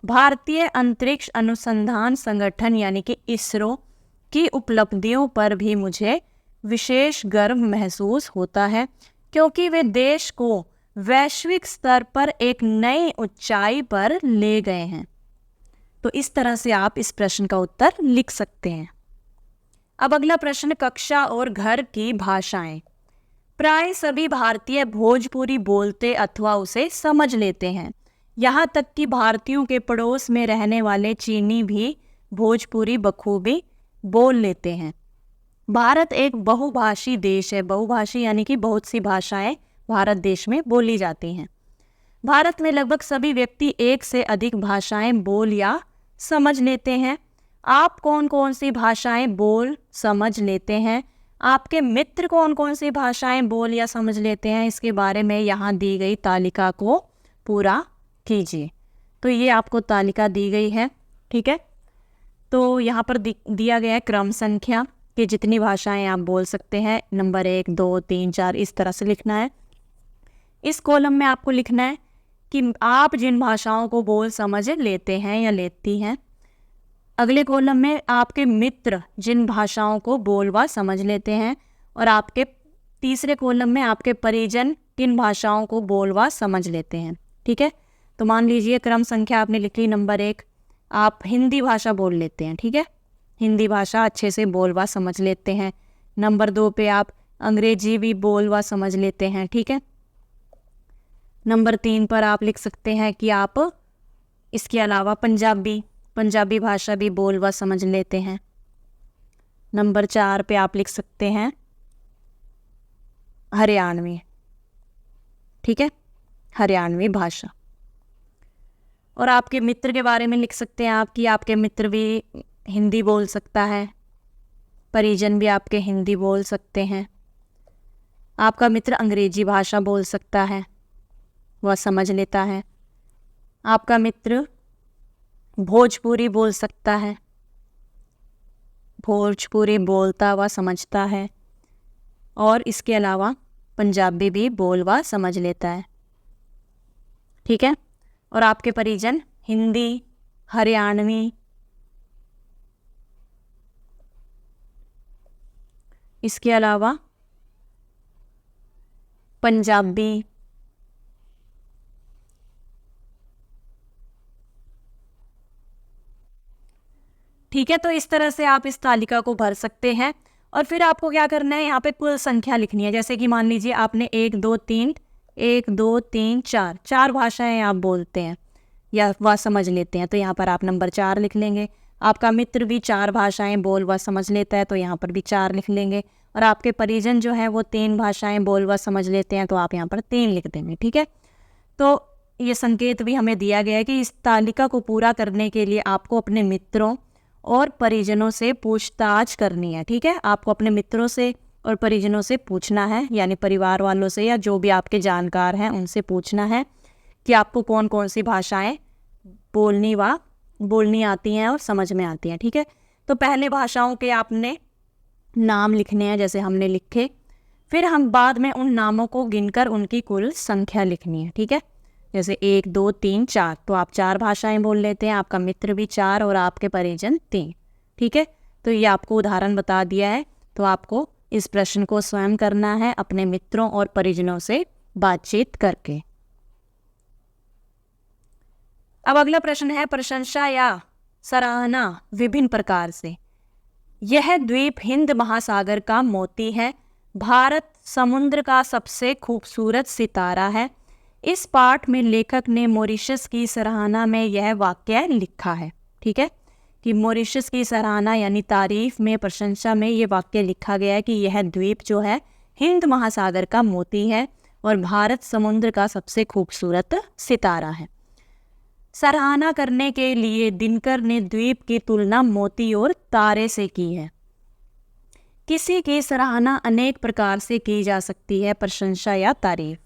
भारतीय अंतरिक्ष अनुसंधान संगठन यानी कि इसरो की उपलब्धियों पर भी मुझे विशेष गर्व महसूस होता है, क्योंकि वे देश को वैश्विक स्तर पर एक नई ऊंचाई पर ले गए हैं। तो इस तरह से आप इस प्रश्न का उत्तर लिख सकते हैं। अब अगला प्रश्न, कक्षा और घर की भाषाएं। प्राय सभी भारतीय भोजपुरी बोलते अथवा उसे समझ लेते हैं। यहाँ तक कि भारतीयों के पड़ोस में रहने वाले चीनी भी भोजपुरी बखूबी बोल लेते हैं। भारत एक बहुभाषी देश है। बहुभाषी यानी कि बहुत सी भाषाएं भारत देश में बोली जाती हैं। भारत में लगभग सभी व्यक्ति एक से अधिक भाषाएं बोल या समझ लेते हैं। आप कौन कौन सी भाषाएं बोल समझ लेते हैं? आपके मित्र कौन कौन सी भाषाएं बोल या समझ लेते हैं? इसके बारे में यहाँ दी गई तालिका को पूरा कीजिए। तो ये आपको तालिका दी गई है, ठीक है। तो यहाँ पर दिया गया है क्रम संख्या कि जितनी भाषाएं आप बोल सकते हैं, नंबर 1, 2, 3, 4 इस तरह से लिखना है। इस कॉलम में आपको लिखना है कि आप जिन भाषाओं को बोल समझ लेते हैं या लेती हैं। अगले कॉलम में आपके मित्र जिन भाषाओं को बोल व समझ लेते हैं, और आपके तीसरे कॉलम में आपके परिजन किन भाषाओं को बोल व समझ लेते हैं, ठीक है। तो मान लीजिए क्रम संख्या आपने लिख ली, नंबर 1 आप हिंदी भाषा बोल लेते हैं, ठीक है, हिंदी भाषा अच्छे से बोल व समझ लेते हैं। नंबर 2 पे आप अंग्रेजी भी बोल व समझ लेते हैं, ठीक है। नंबर 3 पर आप लिख सकते हैं कि आप इसके अलावा पंजाबी भाषा भी बोल व समझ लेते हैं। नंबर 4 पे आप लिख सकते हैं हरियाणवी, ठीक है, हरियाणवी भाषा। और आपके मित्र के बारे में लिख सकते हैं आप कि आपके मित्र भी हिंदी बोल सकता है, परिजन भी आपके हिंदी बोल सकते हैं। आपका मित्र अंग्रेजी भाषा बोल सकता है, वह समझ लेता है। आपका मित्र भोजपुरी बोल सकता है, भोजपुरी बोलता व समझता है। और इसके अलावा पंजाबी भी बोल व समझ लेता है, ठीक है। और आपके परिजन हिंदी, हरियाणवी, इसके अलावा पंजाबी, ठीक है। तो इस तरह से आप इस तालिका को भर सकते हैं। और फिर आपको क्या करना है, यहाँ पे कुल संख्या लिखनी है। जैसे कि मान लीजिए आपने 1 2 3 4 भाषाएं आप बोलते हैं या वह समझ लेते हैं, तो यहाँ पर आप नंबर 4 लिख लेंगे। आपका मित्र भी 4 भाषाएं बोल व समझ लेता है, तो यहाँ पर भी 4 लिख लेंगे। और आपके परिजन जो है वो 3 भाषाएं बोल व समझ लेते हैं, तो आप यहाँ पर 3 लिख देंगे, ठीक है। तो ये संकेत भी हमें दिया गया है कि इस तालिका को पूरा करने के लिए आपको अपने मित्रों और परिजनों से पूछताछ करनी है, ठीक है। आपको अपने मित्रों से और परिजनों से पूछना है, यानी परिवार वालों से या जो भी आपके जानकार हैं उनसे पूछना है कि आपको कौन कौन सी भाषाएं बोलनी आती हैं और समझ में आती हैं, ठीक है। तो पहले भाषाओं के आपने नाम लिखने हैं जैसे हमने लिखे, फिर हम बाद में उन नामों को गिनकर उनकी कुल संख्या लिखनी है, ठीक है। जैसे 1 2 3 4, तो आप 4 भाषाएं बोल लेते हैं, आपका मित्र भी 4 और आपके परिजन 3, ठीक है। तो ये आपको उदाहरण बता दिया है। तो आपको इस प्रश्न को स्वयं करना है अपने मित्रों और परिजनों से बातचीत करके। अब अगला प्रश्न है, प्रशंसा या सराहना विभिन्न प्रकार से। यह द्वीप हिंद महासागर का मोती है। भारत समुद्र का सबसे खूबसूरत सितारा है। इस पाठ में लेखक ने मॉरिशस की सराहना में यह वाक्य लिखा है, ठीक है, कि मॉरिशस की सराहना यानी तारीफ में, प्रशंसा में ये वाक्य लिखा गया है कि यह द्वीप जो है हिंद महासागर का मोती है और भारत समुद्र का सबसे खूबसूरत सितारा है। सराहना करने के लिए दिनकर ने द्वीप की तुलना मोती और तारे से की है। किसी की सराहना अनेक प्रकार से की जा सकती है, प्रशंसा या तारीफ।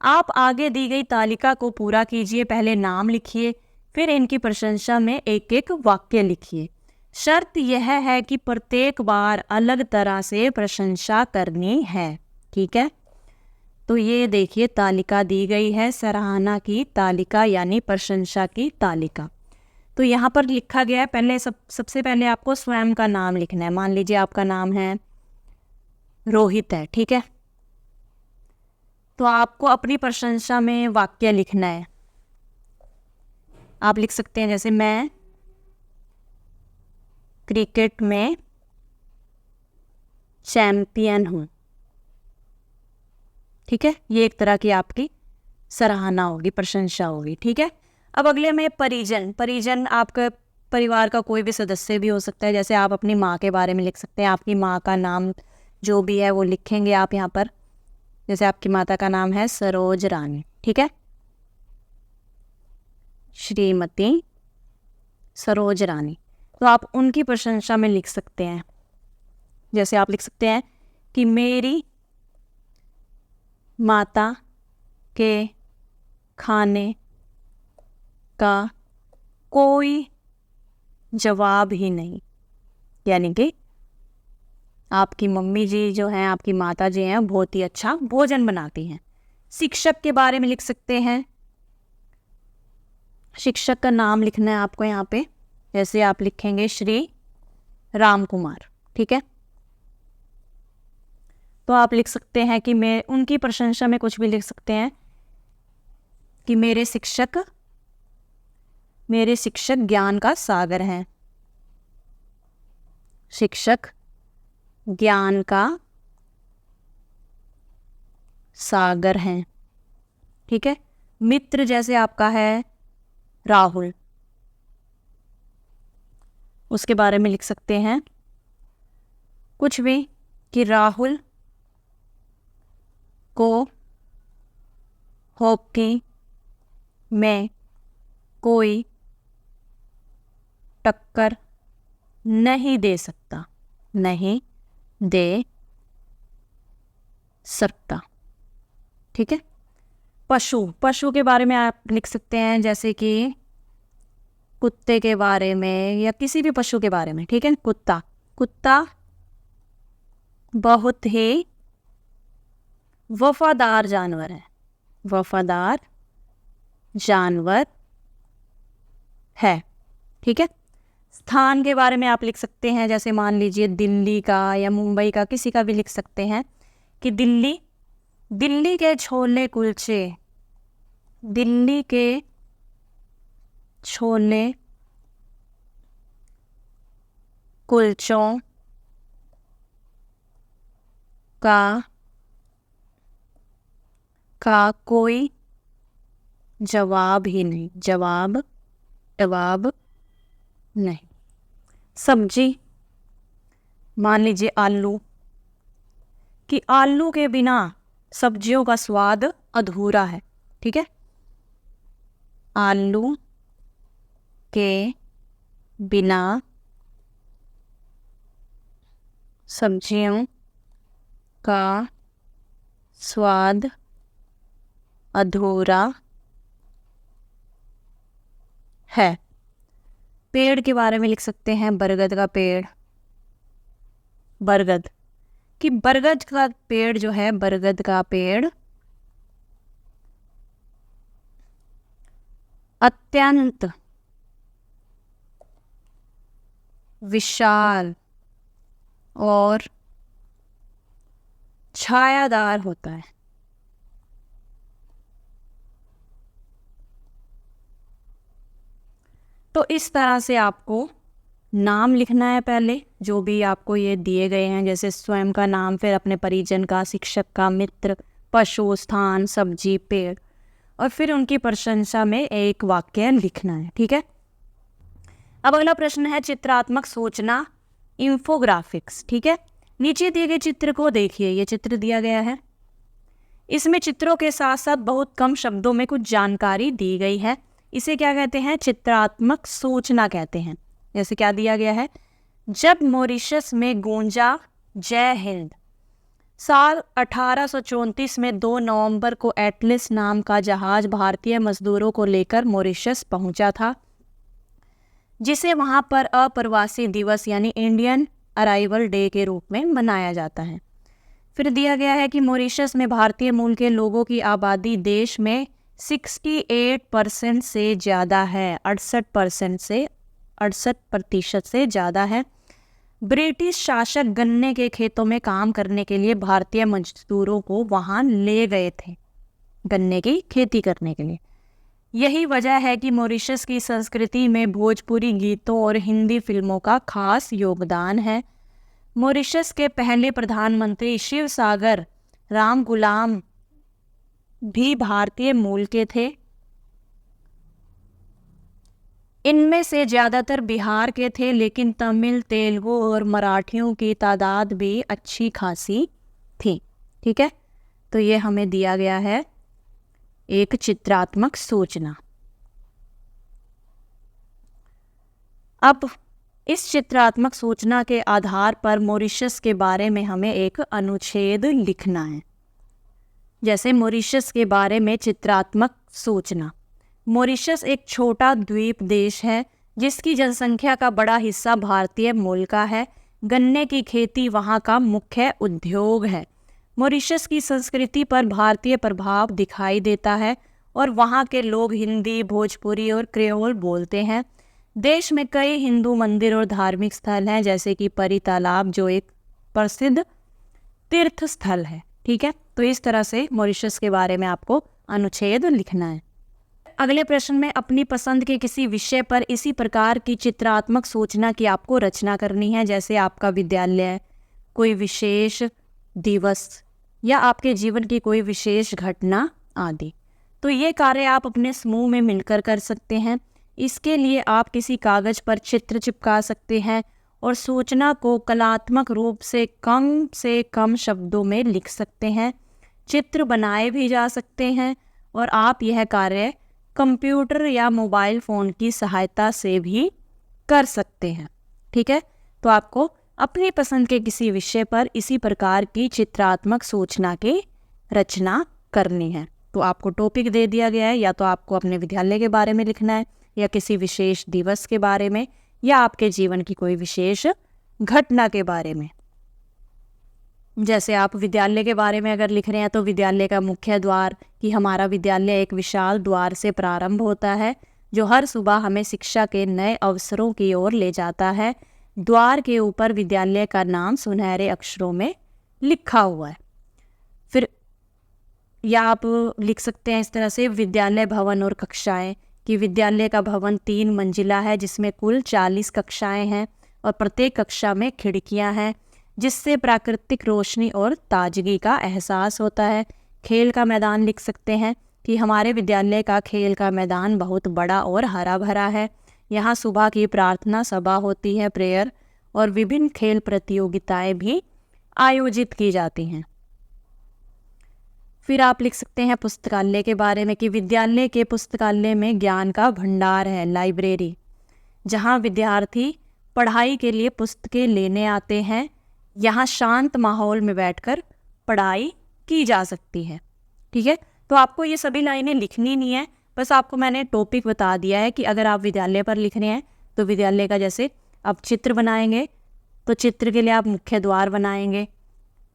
आप आगे दी गई तालिका को पूरा कीजिए। पहले नाम लिखिए, फिर इनकी प्रशंसा में एक एक वाक्य लिखिए। शर्त यह है कि प्रत्येक बार अलग तरह से प्रशंसा करनी है। ठीक है, तो ये देखिए तालिका दी गई है, सराहना की तालिका यानी प्रशंसा की तालिका। तो यहाँ पर लिखा गया है, पहले सबसे पहले आपको स्वयं का नाम लिखना है। मान लीजिए आपका नाम है रोहित है, ठीक है, तो आपको अपनी प्रशंसा में वाक्य लिखना है। आप लिख सकते हैं जैसे मैं क्रिकेट में चैंपियन हूँ। ठीक है, ये एक तरह की आपकी सराहना होगी, प्रशंसा होगी। ठीक है, अब अगले में परिजन। परिजन आपका परिवार का कोई भी सदस्य भी हो सकता है। जैसे आप अपनी माँ के बारे में लिख सकते हैं, आपकी माँ का नाम जो भी है वो लिखेंगे आप यहाँ पर। जैसे आपकी माता का नाम है सरोज रानी, ठीक है, श्रीमती सरोज रानी, तो आप उनकी प्रशंसा में लिख सकते हैं। जैसे आप लिख सकते हैं कि मेरी माता के खाने का कोई जवाब ही नहीं, यानी कि आपकी मम्मी जी जो हैं, आपकी माता जी हैं, बहुत ही अच्छा भोजन बनाती हैं। शिक्षक के बारे में लिख सकते हैं, शिक्षक का नाम लिखना है आपको यहाँ पे। जैसे आप लिखेंगे श्री राम कुमार, ठीक है, तो आप लिख सकते हैं कि मैं उनकी प्रशंसा में कुछ भी लिख सकते हैं कि मेरे शिक्षक ज्ञान का सागर हैं। शिक्षक ज्ञान का सागर हैं, ठीक है। मित्र जैसे आपका है राहुल, उसके बारे में लिख सकते हैं कुछ भी कि राहुल को हॉकी में कोई टक्कर नहीं दे सकता, नहीं दे सकता, ठीक है। पशु के बारे में आप लिख सकते हैं, जैसे कि कुत्ते के बारे में या किसी भी पशु के बारे में, ठीक है। कुत्ता बहुत ही वफादार जानवर है, वफादार जानवर है, ठीक है। स्थान के बारे में आप लिख सकते हैं, जैसे मान लीजिए दिल्ली का या मुंबई का, किसी का भी लिख सकते हैं कि दिल्ली के छोले कुलचे, दिल्ली के छोले कुलचों का कोई जवाब ही नहीं, जवाब नहीं। सब्जी, मान लीजिए आलू, कि आलू के बिना सब्जियों का स्वाद अधूरा है, ठीक है। आलू के बिना सब्जियों का स्वाद अधूरा है। पेड़ के बारे में लिख सकते हैं, बरगद का पेड़, बरगद कि बरगद का पेड़ जो है, बरगद का पेड़ अत्यंत विशाल और छायादार होता है। तो इस तरह से आपको नाम लिखना है पहले, जो भी आपको ये दिए गए हैं, जैसे स्वयं का नाम, फिर अपने परिजन का, शिक्षक का, मित्र, पशु, स्थान, सब्जी, पेड़, और फिर उनकी प्रशंसा में एक वाक्य लिखना है, ठीक है। अब अगला प्रश्न है चित्रात्मक सोचना, इंफोग्राफिक्स, ठीक है। नीचे दिए गए चित्र को देखिए, ये चित्र दिया गया है, इसमें चित्रों के साथ साथ बहुत कम शब्दों में कुछ जानकारी दी गई है। इसे क्या कहते हैं? चित्रात्मक सूचना कहते हैं। जैसे क्या दिया गया है, जब मॉरिशस में गूंजा जय हिंद, साल 1834 में 2 नवंबर को एटलस नाम का जहाज भारतीय मजदूरों को लेकर मॉरिशस पहुंचा था। जिसे वहाँ पर अप्रवासी दिवस यानी इंडियन अराइवल डे के रूप में मनाया जाता है। फिर दिया गया है कि मॉरिशस में भारतीय मूल के लोगों की आबादी देश में 68% से ज़्यादा है, 68% से ज़्यादा है। ब्रिटिश शासक गन्ने के खेतों में काम करने के लिए भारतीय मजदूरों को वहाँ ले गए थे, गन्ने की खेती करने के लिए। यही वजह है कि मॉरिशस की संस्कृति में भोजपुरी गीतों और हिंदी फिल्मों का खास योगदान है। मॉरिशस के पहले प्रधानमंत्री शिवसागर रामगुलाम भी भारतीय मूल के थे। इनमें से ज़्यादातर बिहार के थे, लेकिन तमिल, तेलुगु और मराठियों की तादाद भी अच्छी खासी थी। ठीक है, तो ये हमें दिया गया है एक चित्रात्मक सूचना। अब इस चित्रात्मक सूचना के आधार पर मॉरिशस के बारे में हमें एक अनुच्छेद लिखना है। जैसे मॉरिशस के बारे में चित्रात्मक सूचना। मॉरिशस एक छोटा द्वीप देश है जिसकी जनसंख्या का बड़ा हिस्सा भारतीय मूल का है। गन्ने की खेती वहाँ का मुख्य उद्योग है। मॉरिशस की संस्कृति पर भारतीय प्रभाव दिखाई देता है और वहाँ के लोग हिंदी, भोजपुरी और क्रेओल बोलते हैं। देश में कई हिंदू मंदिर और धार्मिक स्थल हैं, जैसे कि परी तालाब जो एक प्रसिद्ध तीर्थ स्थल है। ठीक है, तो इस तरह से मॉरिशस के बारे में आपको अनुच्छेद लिखना है। अगले प्रश्न में अपनी पसंद के किसी विषय पर इसी प्रकार की चित्रात्मक सूचना की आपको रचना करनी है, जैसे आपका विद्यालय, कोई विशेष दिवस या आपके जीवन की कोई विशेष घटना आदि। तो ये कार्य आप अपने समूह में मिलकर कर सकते हैं। इसके लिए आप किसी कागज़ पर चित्र चिपका सकते हैं और सूचना को कलात्मक रूप से कम शब्दों में लिख सकते हैं। चित्र बनाए भी जा सकते हैं और आप यह कार्य कंप्यूटर या मोबाइल फ़ोन की सहायता से भी कर सकते हैं। ठीक है, तो आपको अपनी पसंद के किसी विषय पर इसी प्रकार की चित्रात्मक सूचना की रचना करनी है। तो आपको टॉपिक दे दिया गया है, या तो आपको अपने विद्यालय के बारे में लिखना है, या किसी विशेष दिवस के बारे में, या आपके जीवन की कोई विशेष घटना के बारे में। जैसे आप विद्यालय के बारे में अगर लिख रहे हैं तो विद्यालय का मुख्य द्वार, कि हमारा विद्यालय एक विशाल द्वार से प्रारंभ होता है जो हर सुबह हमें शिक्षा के नए अवसरों की ओर ले जाता है। द्वार के ऊपर विद्यालय का नाम सुनहरे अक्षरों में लिखा हुआ है। फिर या आप लिख सकते हैं इस तरह से, विद्यालय भवन और कक्षाएं, कि विद्यालय का भवन 3 मंजिला है जिसमें कुल 40 कक्षाएं हैं और प्रत्येक कक्षा में खिड़कियां हैं जिससे प्राकृतिक रोशनी और ताजगी का एहसास होता है। खेल का मैदान लिख सकते हैं कि हमारे विद्यालय का खेल का मैदान बहुत बड़ा और हरा भरा है। यहाँ सुबह की प्रार्थना सभा होती है, प्रेयर, और विभिन्न खेल प्रतियोगिताएं भी आयोजित की जाती हैं। फिर आप लिख सकते हैं पुस्तकालय के बारे में, कि विद्यालय के पुस्तकालय में ज्ञान का भंडार है, लाइब्रेरी, जहाँ विद्यार्थी पढ़ाई के लिए पुस्तकें लेने आते हैं। यहाँ शांत माहौल में बैठकर पढ़ाई की जा सकती है। ठीक है, तो आपको ये सभी लाइनें लिखनी नहीं है, बस आपको मैंने टॉपिक बता दिया है कि अगर आप विद्यालय पर लिख रहे हैं तो विद्यालय का, जैसे आप चित्र बनाएंगे तो चित्र के लिए आप मुख्य द्वार बनाएंगे,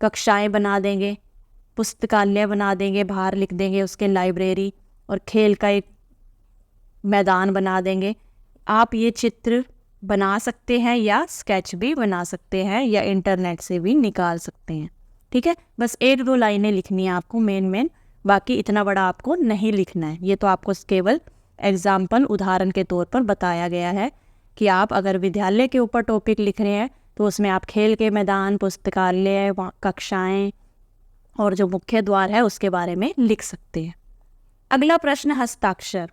कक्षाएं बना देंगे, पुस्तकालय बना देंगे, बाहर लिख देंगे उसके लाइब्रेरी, और खेल का एक मैदान बना देंगे। आप ये चित्र बना सकते हैं या स्केच भी बना सकते हैं या इंटरनेट से भी निकाल सकते हैं। ठीक है, बस 1-2 लाइनें लिखनी है आपको मेन, बाकी इतना बड़ा आपको नहीं लिखना है। ये तो आपको केवल एग्जाम्पल, उदाहरण के तौर पर बताया गया है कि आप अगर विद्यालय के ऊपर टॉपिक लिख रहे हैं तो उसमें आप खेल के मैदान, पुस्तकालय, कक्षाएं और जो मुख्य द्वार है उसके बारे में लिख सकते हैं। अगला प्रश्न, हस्ताक्षर।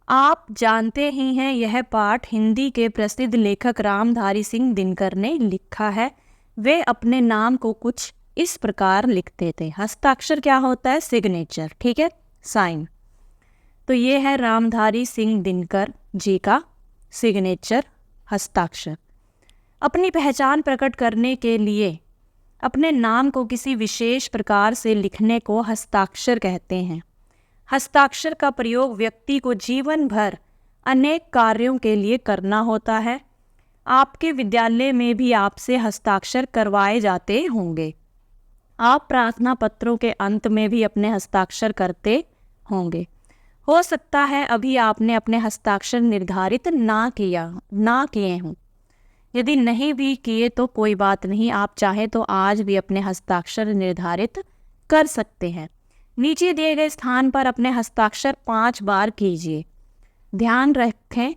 आप जानते ही हैं यह पाठ हिंदी के प्रसिद्ध लेखक रामधारी सिंह दिनकर ने लिखा है। वे अपने नाम को कुछ इस प्रकार लिखते थे। हस्ताक्षर क्या होता है? सिग्नेचर। ठीक है, साइन। तो ये है रामधारी सिंह दिनकर जी का सिग्नेचर, हस्ताक्षर। अपनी पहचान प्रकट करने के लिए अपने नाम को किसी विशेष प्रकार से लिखने को हस्ताक्षर कहते हैं। हस्ताक्षर का प्रयोग व्यक्ति को जीवन भर अनेक कार्यों के लिए करना होता है। आपके विद्यालय में भी आपसे हस्ताक्षर करवाए जाते होंगे। आप प्रार्थना पत्रों के अंत में भी अपने हस्ताक्षर करते होंगे। हो सकता है अभी आपने अपने हस्ताक्षर निर्धारित ना किए हों। यदि नहीं भी किए तो कोई बात नहीं, आप चाहे तो आज भी अपने हस्ताक्षर निर्धारित कर सकते हैं। नीचे दिए गए स्थान पर अपने हस्ताक्षर 5 बार कीजिए। ध्यान रखें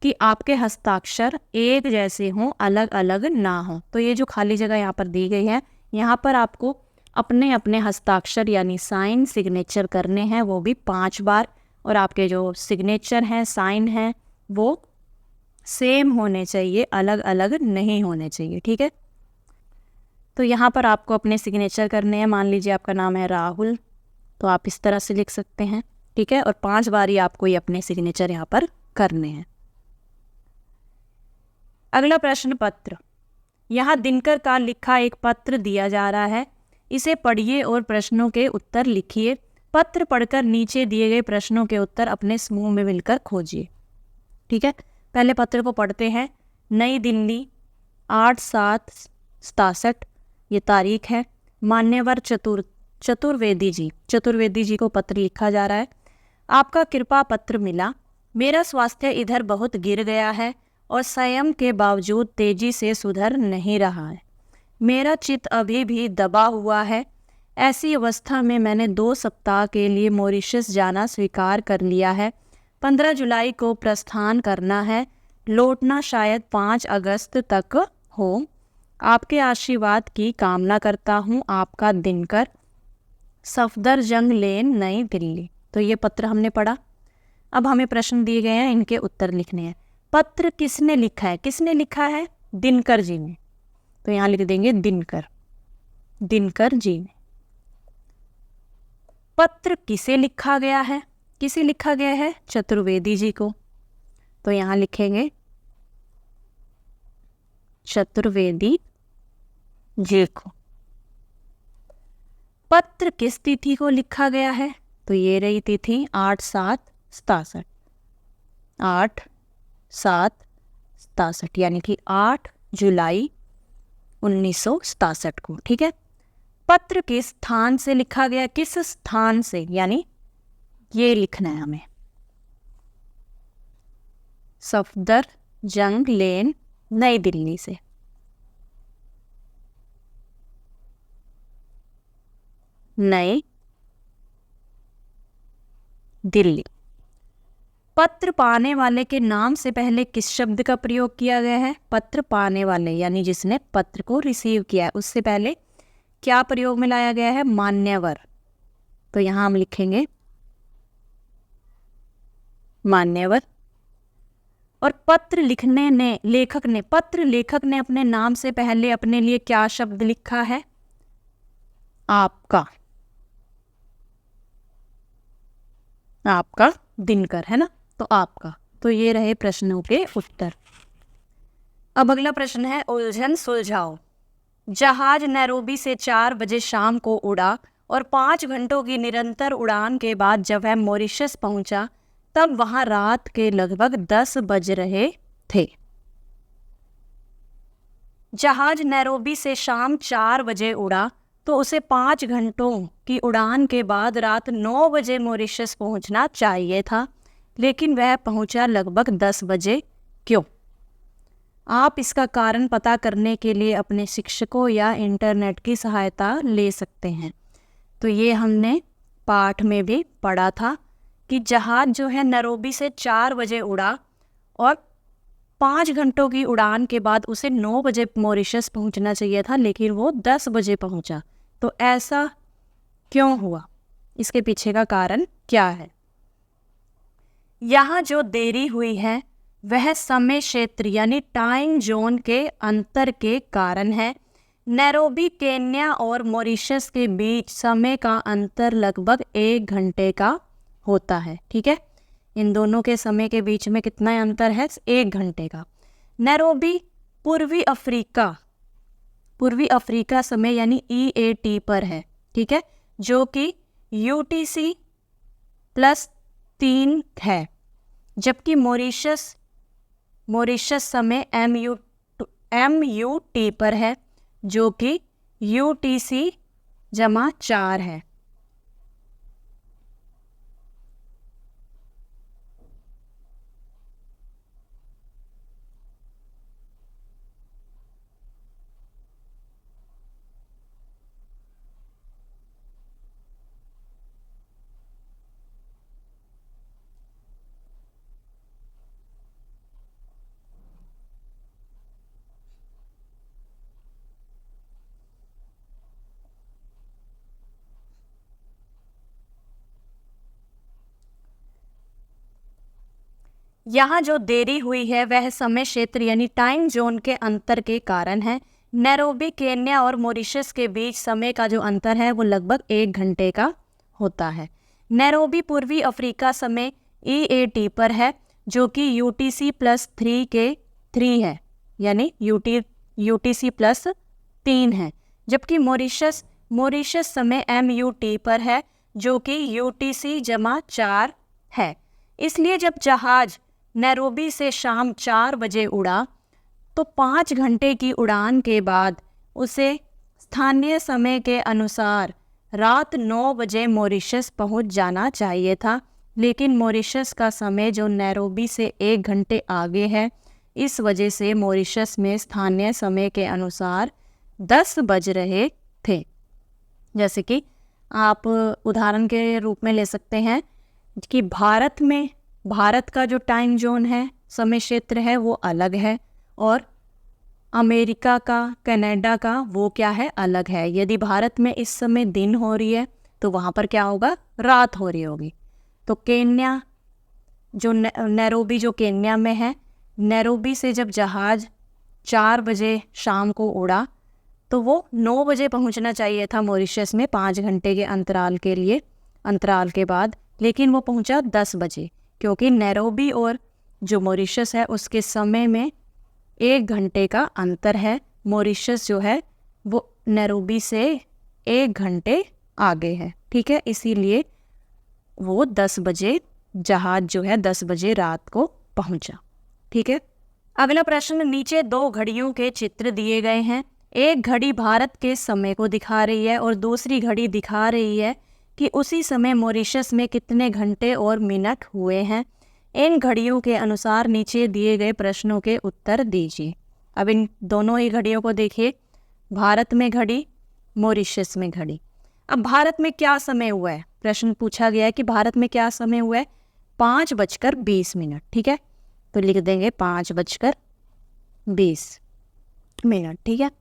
कि आपके हस्ताक्षर एक जैसे हों, अलग अलग ना हों। तो ये जो खाली जगह यहाँ पर दी गई है, यहाँ पर आपको अपने अपने हस्ताक्षर यानी साइन सिग्नेचर करने हैं, वो भी 5 बार। और आपके जो सिग्नेचर हैं, साइन हैं, वो सेम होने चाहिए, अलग अलग नहीं होने चाहिए। ठीक है, तो यहाँ पर आपको अपने सिग्नेचर करने हैं। मान लीजिए आपका नाम है राहुल, तो आप इस तरह से लिख सकते हैं। ठीक है, और 5 बार ही आपको ये अपने सिग्नेचर यहाँ पर करने हैं। अगला प्रश्न पत्र। यहाँ दिनकर का लिखा एक पत्र दिया जा रहा है, इसे पढ़िए और प्रश्नों के उत्तर लिखिए। पत्र पढ़कर नीचे दिए गए प्रश्नों के उत्तर अपने समूह में मिलकर खोजिए। ठीक है, पहले पत्र को पढ़ते हैं। नई दिल्ली 8/7/67 ये तारीख है। मान्यवर चतुर्वेदी जी को पत्र लिखा जा रहा है। आपका कृपा पत्र मिला। मेरा स्वास्थ्य इधर बहुत गिर गया है और संयम के बावजूद तेजी से सुधर नहीं रहा है। मेरा चित्त अभी भी दबा हुआ है। ऐसी अवस्था में मैंने 2 सप्ताह के लिए मॉरिशस जाना स्वीकार कर लिया है। 15 जुलाई को प्रस्थान करना है। लौटना शायद 5 अगस्त तक हो। आपके आशीर्वाद की कामना करता हूँ। आपका दिनकर, सफदरजंग लेन, नई दिल्ली। तो ये पत्र हमने पढ़ा। अब हमें प्रश्न दिए गए हैं, इनके उत्तर लिखने हैं। पत्र किसने लिखा है? किसने लिखा है? दिनकर जी ने। तो यहाँ लिख देंगे दिनकर जी ने। पत्र किसे लिखा गया है? किसे लिखा गया है? चतुर्वेदी जी को। तो यहाँ लिखेंगे चतुर्वेदी जी को। पत्र किस तिथि को लिखा गया है? तो ये रही तिथि 8/7/67। 8/7/67 यानी कि 8 जुलाई 1967 को। ठीक है, पत्र किस स्थान से लिखा गया? किस स्थान से, यानी ये लिखना है हमें, सफदरजंग लेन, नई दिल्ली से। नई दिल्ली। पत्र पाने वाले के नाम से पहले किस शब्द का प्रयोग किया गया है? पत्र पाने वाले यानी जिसने पत्र को रिसीव किया है, उससे पहले क्या प्रयोग में लाया गया है? मान्यवर। तो यहां हम लिखेंगे मान्यवर। और पत्र लेखक ने अपने नाम से पहले अपने लिए क्या शब्द लिखा है? आपका दिनकर, है ना, तो आपका। तो ये रहे प्रश्नों के उत्तर। अब अगला प्रश्न है, उलझन सुलझाओ। जहाज नैरोबी से 4 बजे शाम को उड़ा और 5 घंटों की निरंतर उड़ान के बाद जब वह मॉरिशस पहुंचा तब वहां रात के लगभग 10 बज रहे थे। जहाज नैरोबी से शाम 4 बजे उड़ा तो उसे 5 घंटों की उड़ान के बाद रात 9 बजे मॉरिशस पहुंचना चाहिए था, लेकिन वह पहुंचा लगभग 10 बजे। क्यों? आप इसका कारण पता करने के लिए अपने शिक्षकों या इंटरनेट की सहायता ले सकते हैं। तो ये हमने पाठ में भी पढ़ा था कि जहाज जो है नैरोबी से 4 बजे उड़ा और 5 घंटों की उड़ान के बाद उसे 9 बजे मॉरिशस पहुंचना चाहिए था, लेकिन वो 10 बजे पहुंचा। तो ऐसा क्यों हुआ? इसके पीछे का कारण क्या है? यहाँ जो देरी हुई है वह समय क्षेत्र यानी टाइम जोन के अंतर के कारण है। नैरोबी केन्या और मॉरिशस के बीच समय का अंतर लगभग 1 घंटे का होता है। ठीक है, इन दोनों के समय के बीच में कितना अंतर है? 1 घंटे का। नैरोबी पूर्वी अफ्रीका समय यानी EAT पर है। ठीक है, जो कि UTC+3 है। जबकि मॉरिशस समय MUT पर है, जो कि UTC-4 है। यहाँ जो देरी हुई है वह समय क्षेत्र यानी टाइम जोन के अंतर के कारण है। नैरोबी केन्या और मॉरिशस के बीच समय का जो अंतर है वो लगभग 1 घंटे का होता है। नैरोबी पूर्वी अफ्रीका समय EAT पर है, जो कि UTC+3 के 3 है, यानी UTC+3 है। जबकि मॉरिशस समय MUT पर है, जो कि UTC-4 है। इसलिए जब जहाज नैरोबी से शाम 4 बजे उड़ा तो 5 घंटे की उड़ान के बाद उसे स्थानीय समय के अनुसार रात 9 बजे मॉरिशस पहुंच जाना चाहिए था, लेकिन मॉरिशस का समय जो नैरोबी से 1 घंटे आगे है, इस वजह से मॉरिशस में स्थानीय समय के अनुसार 10 बज रहे थे। जैसे कि आप उदाहरण के रूप में ले सकते हैं कि भारत का जो टाइम जोन है, समय क्षेत्र है, वो अलग है, और अमेरिका का, कनाडा का वो क्या है, अलग है। यदि भारत में इस समय दिन हो रही है तो वहाँ पर क्या होगा, रात हो रही होगी। तो केन्या जो नैरोबी जो केन्या में है, नैरोबी से जब जहाज 4 बजे शाम को उड़ा तो वो 9 बजे पहुँचना चाहिए था मॉरिशस में 5 घंटे के अंतराल के बाद, लेकिन वो पहुँचा 10 बजे, क्योंकि नैरोबी और जो मॉरिशस है उसके समय में 1 घंटे का अंतर है। मॉरिशस जो है वो नैरोबी से 1 घंटे आगे है, ठीक है, इसीलिए वो 10 बजे जहाज जो है 10 बजे रात को पहुंचा, ठीक है। अगला प्रश्न, नीचे 2 घड़ियों के चित्र दिए गए हैं। एक घड़ी भारत के समय को दिखा रही है और दूसरी घड़ी दिखा रही है कि उसी समय मॉरिशस में कितने घंटे और मिनट हुए हैं। इन घड़ियों के अनुसार नीचे दिए गए प्रश्नों के उत्तर दीजिए। अब इन दोनों ही घड़ियों को देखिए, भारत में घड़ी, मॉरिशस में घड़ी। अब भारत में क्या समय हुआ है, प्रश्न पूछा गया है कि भारत में क्या समय हुआ है, 5:20, ठीक है, तो लिख देंगे 5:20, ठीक है।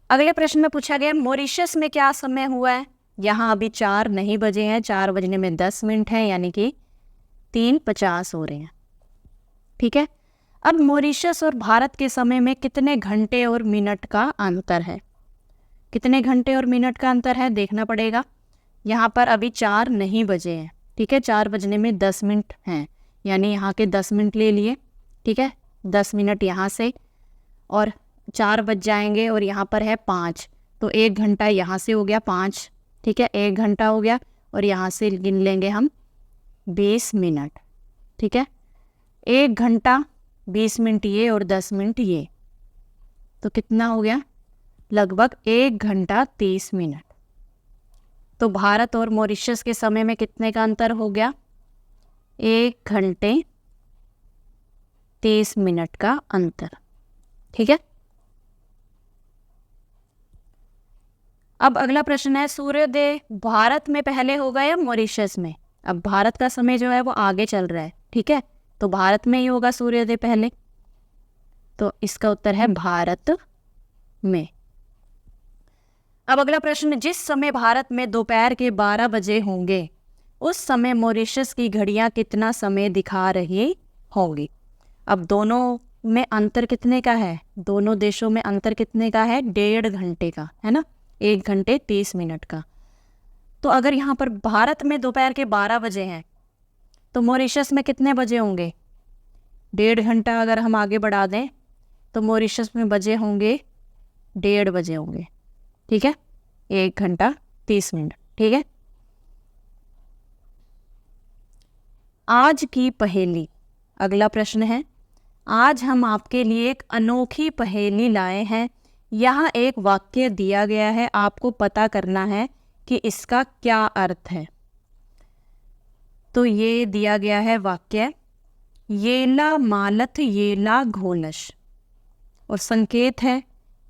अगले प्रश्न में पूछा गया मॉरिशस में क्या समय हुआ है। यहाँ अभी 4 नहीं बजे हैं, 4 बजने में 10 मिनट हैं, यानी कि 3:50 हो रहे हैं, ठीक है। अब मॉरिशस और भारत के समय में कितने घंटे और मिनट का अंतर है, कितने घंटे और मिनट का अंतर है देखना पड़ेगा। यहाँ पर अभी 4 नहीं बजे हैं, ठीक है, 4 बजने में 10 मिनट हैं, यानी यहाँ के 10 मिनट ले लिए, ठीक है, 10 मिनट यहाँ से, और 4 बज जाएंगे और यहाँ पर है 5, तो 1 घंटा यहाँ से हो गया 5, ठीक है, 1 घंटा हो गया, और यहाँ से गिन लेंगे हम 20 मिनट, ठीक है, 1 घंटा 20 मिनट ये और 10 मिनट ये, तो कितना हो गया, लगभग 1 घंटा 30 मिनट। तो भारत और मॉरिशस के समय में कितने का अंतर हो गया, 1 घंटे 30 मिनट का अंतर, ठीक है। अब अगला प्रश्न है, सूर्योदय भारत में पहले होगा या मॉरिशस में। अब भारत का समय जो है वो आगे चल रहा है, ठीक है, तो भारत में ही होगा सूर्योदय पहले, तो इसका उत्तर है भारत में। अब अगला प्रश्न, जिस समय भारत में दोपहर के 12 बजे होंगे उस समय मॉरिशस की घड़ियां कितना समय दिखा रही होंगी। अब दोनों में अंतर कितने का है, दोनों देशों में अंतर कितने का है, 1.5 घंटे का है ना, 1 घंटे 30 मिनट का। तो अगर यहाँ पर भारत में दोपहर के 12 बजे हैं तो मॉरिशस में कितने बजे होंगे, 1.5 घंटा अगर हम आगे बढ़ा दें तो मॉरिशस में बजे होंगे 1:30 बजे होंगे, ठीक है, 1 घंटा 30 मिनट, ठीक है। आज की पहेली। अगला प्रश्न है, आज हम आपके लिए एक अनोखी पहेली लाए हैं। यहाँ एक वाक्य दिया गया है, आपको पता करना है कि इसका क्या अर्थ है। तो ये दिया गया है वाक्य, येला मालत येला घोलश, और संकेत है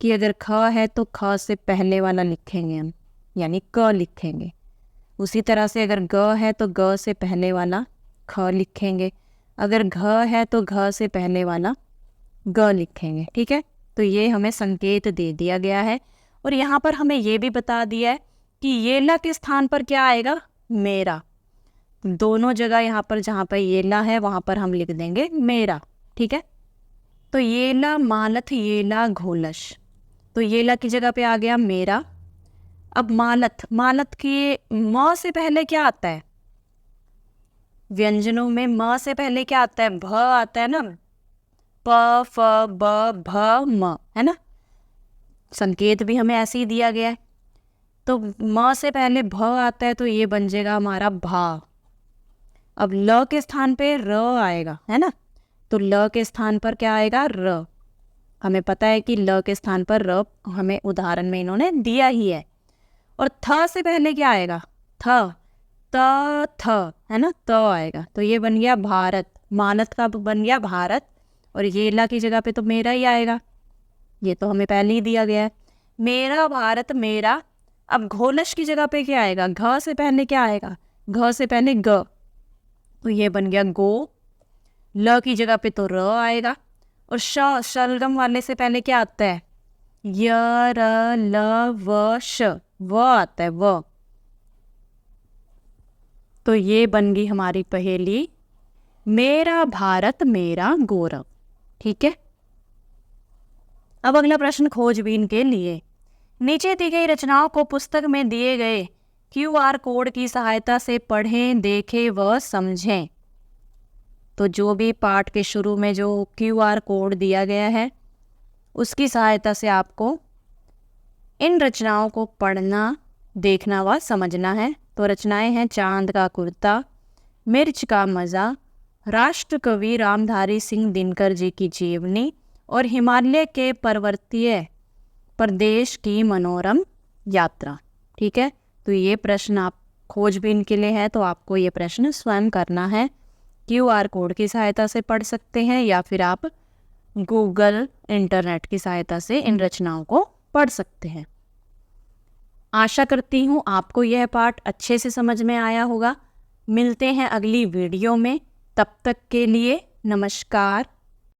कि अगर ख है तो ख से पहले वाला लिखेंगे हम, यानी क लिखेंगे। उसी तरह से अगर ग है तो ग से पहले वाला ख लिखेंगे, अगर घ है तो घ से पहले वाला ग लिखेंगे। ठीक है, तो ये हमें संकेत दे दिया गया है। और यहाँ पर हमें ये भी बता दिया है कि येला के स्थान पर क्या आएगा, मेरा। दोनों जगह यहाँ पर जहाँ पर येला है वहाँ पर हम लिख देंगे मेरा। ठीक है, तो येला मालत येला घोलश, तो येला की जगह पे आ गया मेरा। अब मालत, मालत की म से पहले क्या आता है, व्यंजनों में म से पहले क्या आता है, भ आता है ना, प फ ब भ म, है ना। संकेत भी हमें ऐसे ही दिया गया है। तो म से पहले भ आता है तो ये बन जाएगा हमारा भा। अब ल के स्थान पे र आएगा, है ना, तो ल के स्थान पर क्या आएगा, र। हमें पता है कि ल के स्थान पर र हमें उदाहरण में इन्होंने दिया ही है। और थ से पहले क्या आएगा, थ, थ, है ना, त आएगा, तो ये बन गया भारत। मानत का बन गया भारत, और ये ला की जगह पे तो मेरा ही आएगा, ये तो हमें पहले ही दिया गया है, मेरा भारत मेरा। अब घोलश की जगह पे क्या आएगा, घ से पहले क्या आएगा, घ से पहले ग, तो ये बन गया गो। ल की जगह पे तो र आएगा, और शलगम वाले से पहले क्या आता है, य र ल व श, व आता है, व। तो ये बन गई हमारी पहेली, मेरा भारत मेरा गौरव। ठीक है, अब अगला प्रश्न खोजबीन के लिए। नीचे दी गई रचनाओं को पुस्तक में दिए गए QR कोड की सहायता से पढ़ें, देखें व समझें। तो जो भी पाठ के शुरू में जो QR कोड दिया गया है उसकी सहायता से आपको इन रचनाओं को पढ़ना, देखना व समझना है। तो रचनाएं हैं, चांद का कुर्ता, मिर्च का मज़ा, राष्ट्र कवि रामधारी सिंह दिनकर जी की जीवनी, और हिमालय के पर्वतीय प्रदेश की मनोरम यात्रा। ठीक है, तो ये प्रश्न आप खोजबीन के लिए है, तो आपको ये प्रश्न स्वयं करना है। QR कोड की सहायता से पढ़ सकते हैं या फिर आप गूगल इंटरनेट की सहायता से इन रचनाओं को पढ़ सकते हैं। आशा करती हूँ आपको यह पाठ अच्छे से समझ में आया होगा। मिलते हैं अगली वीडियो में, तब तक के लिए नमस्कार।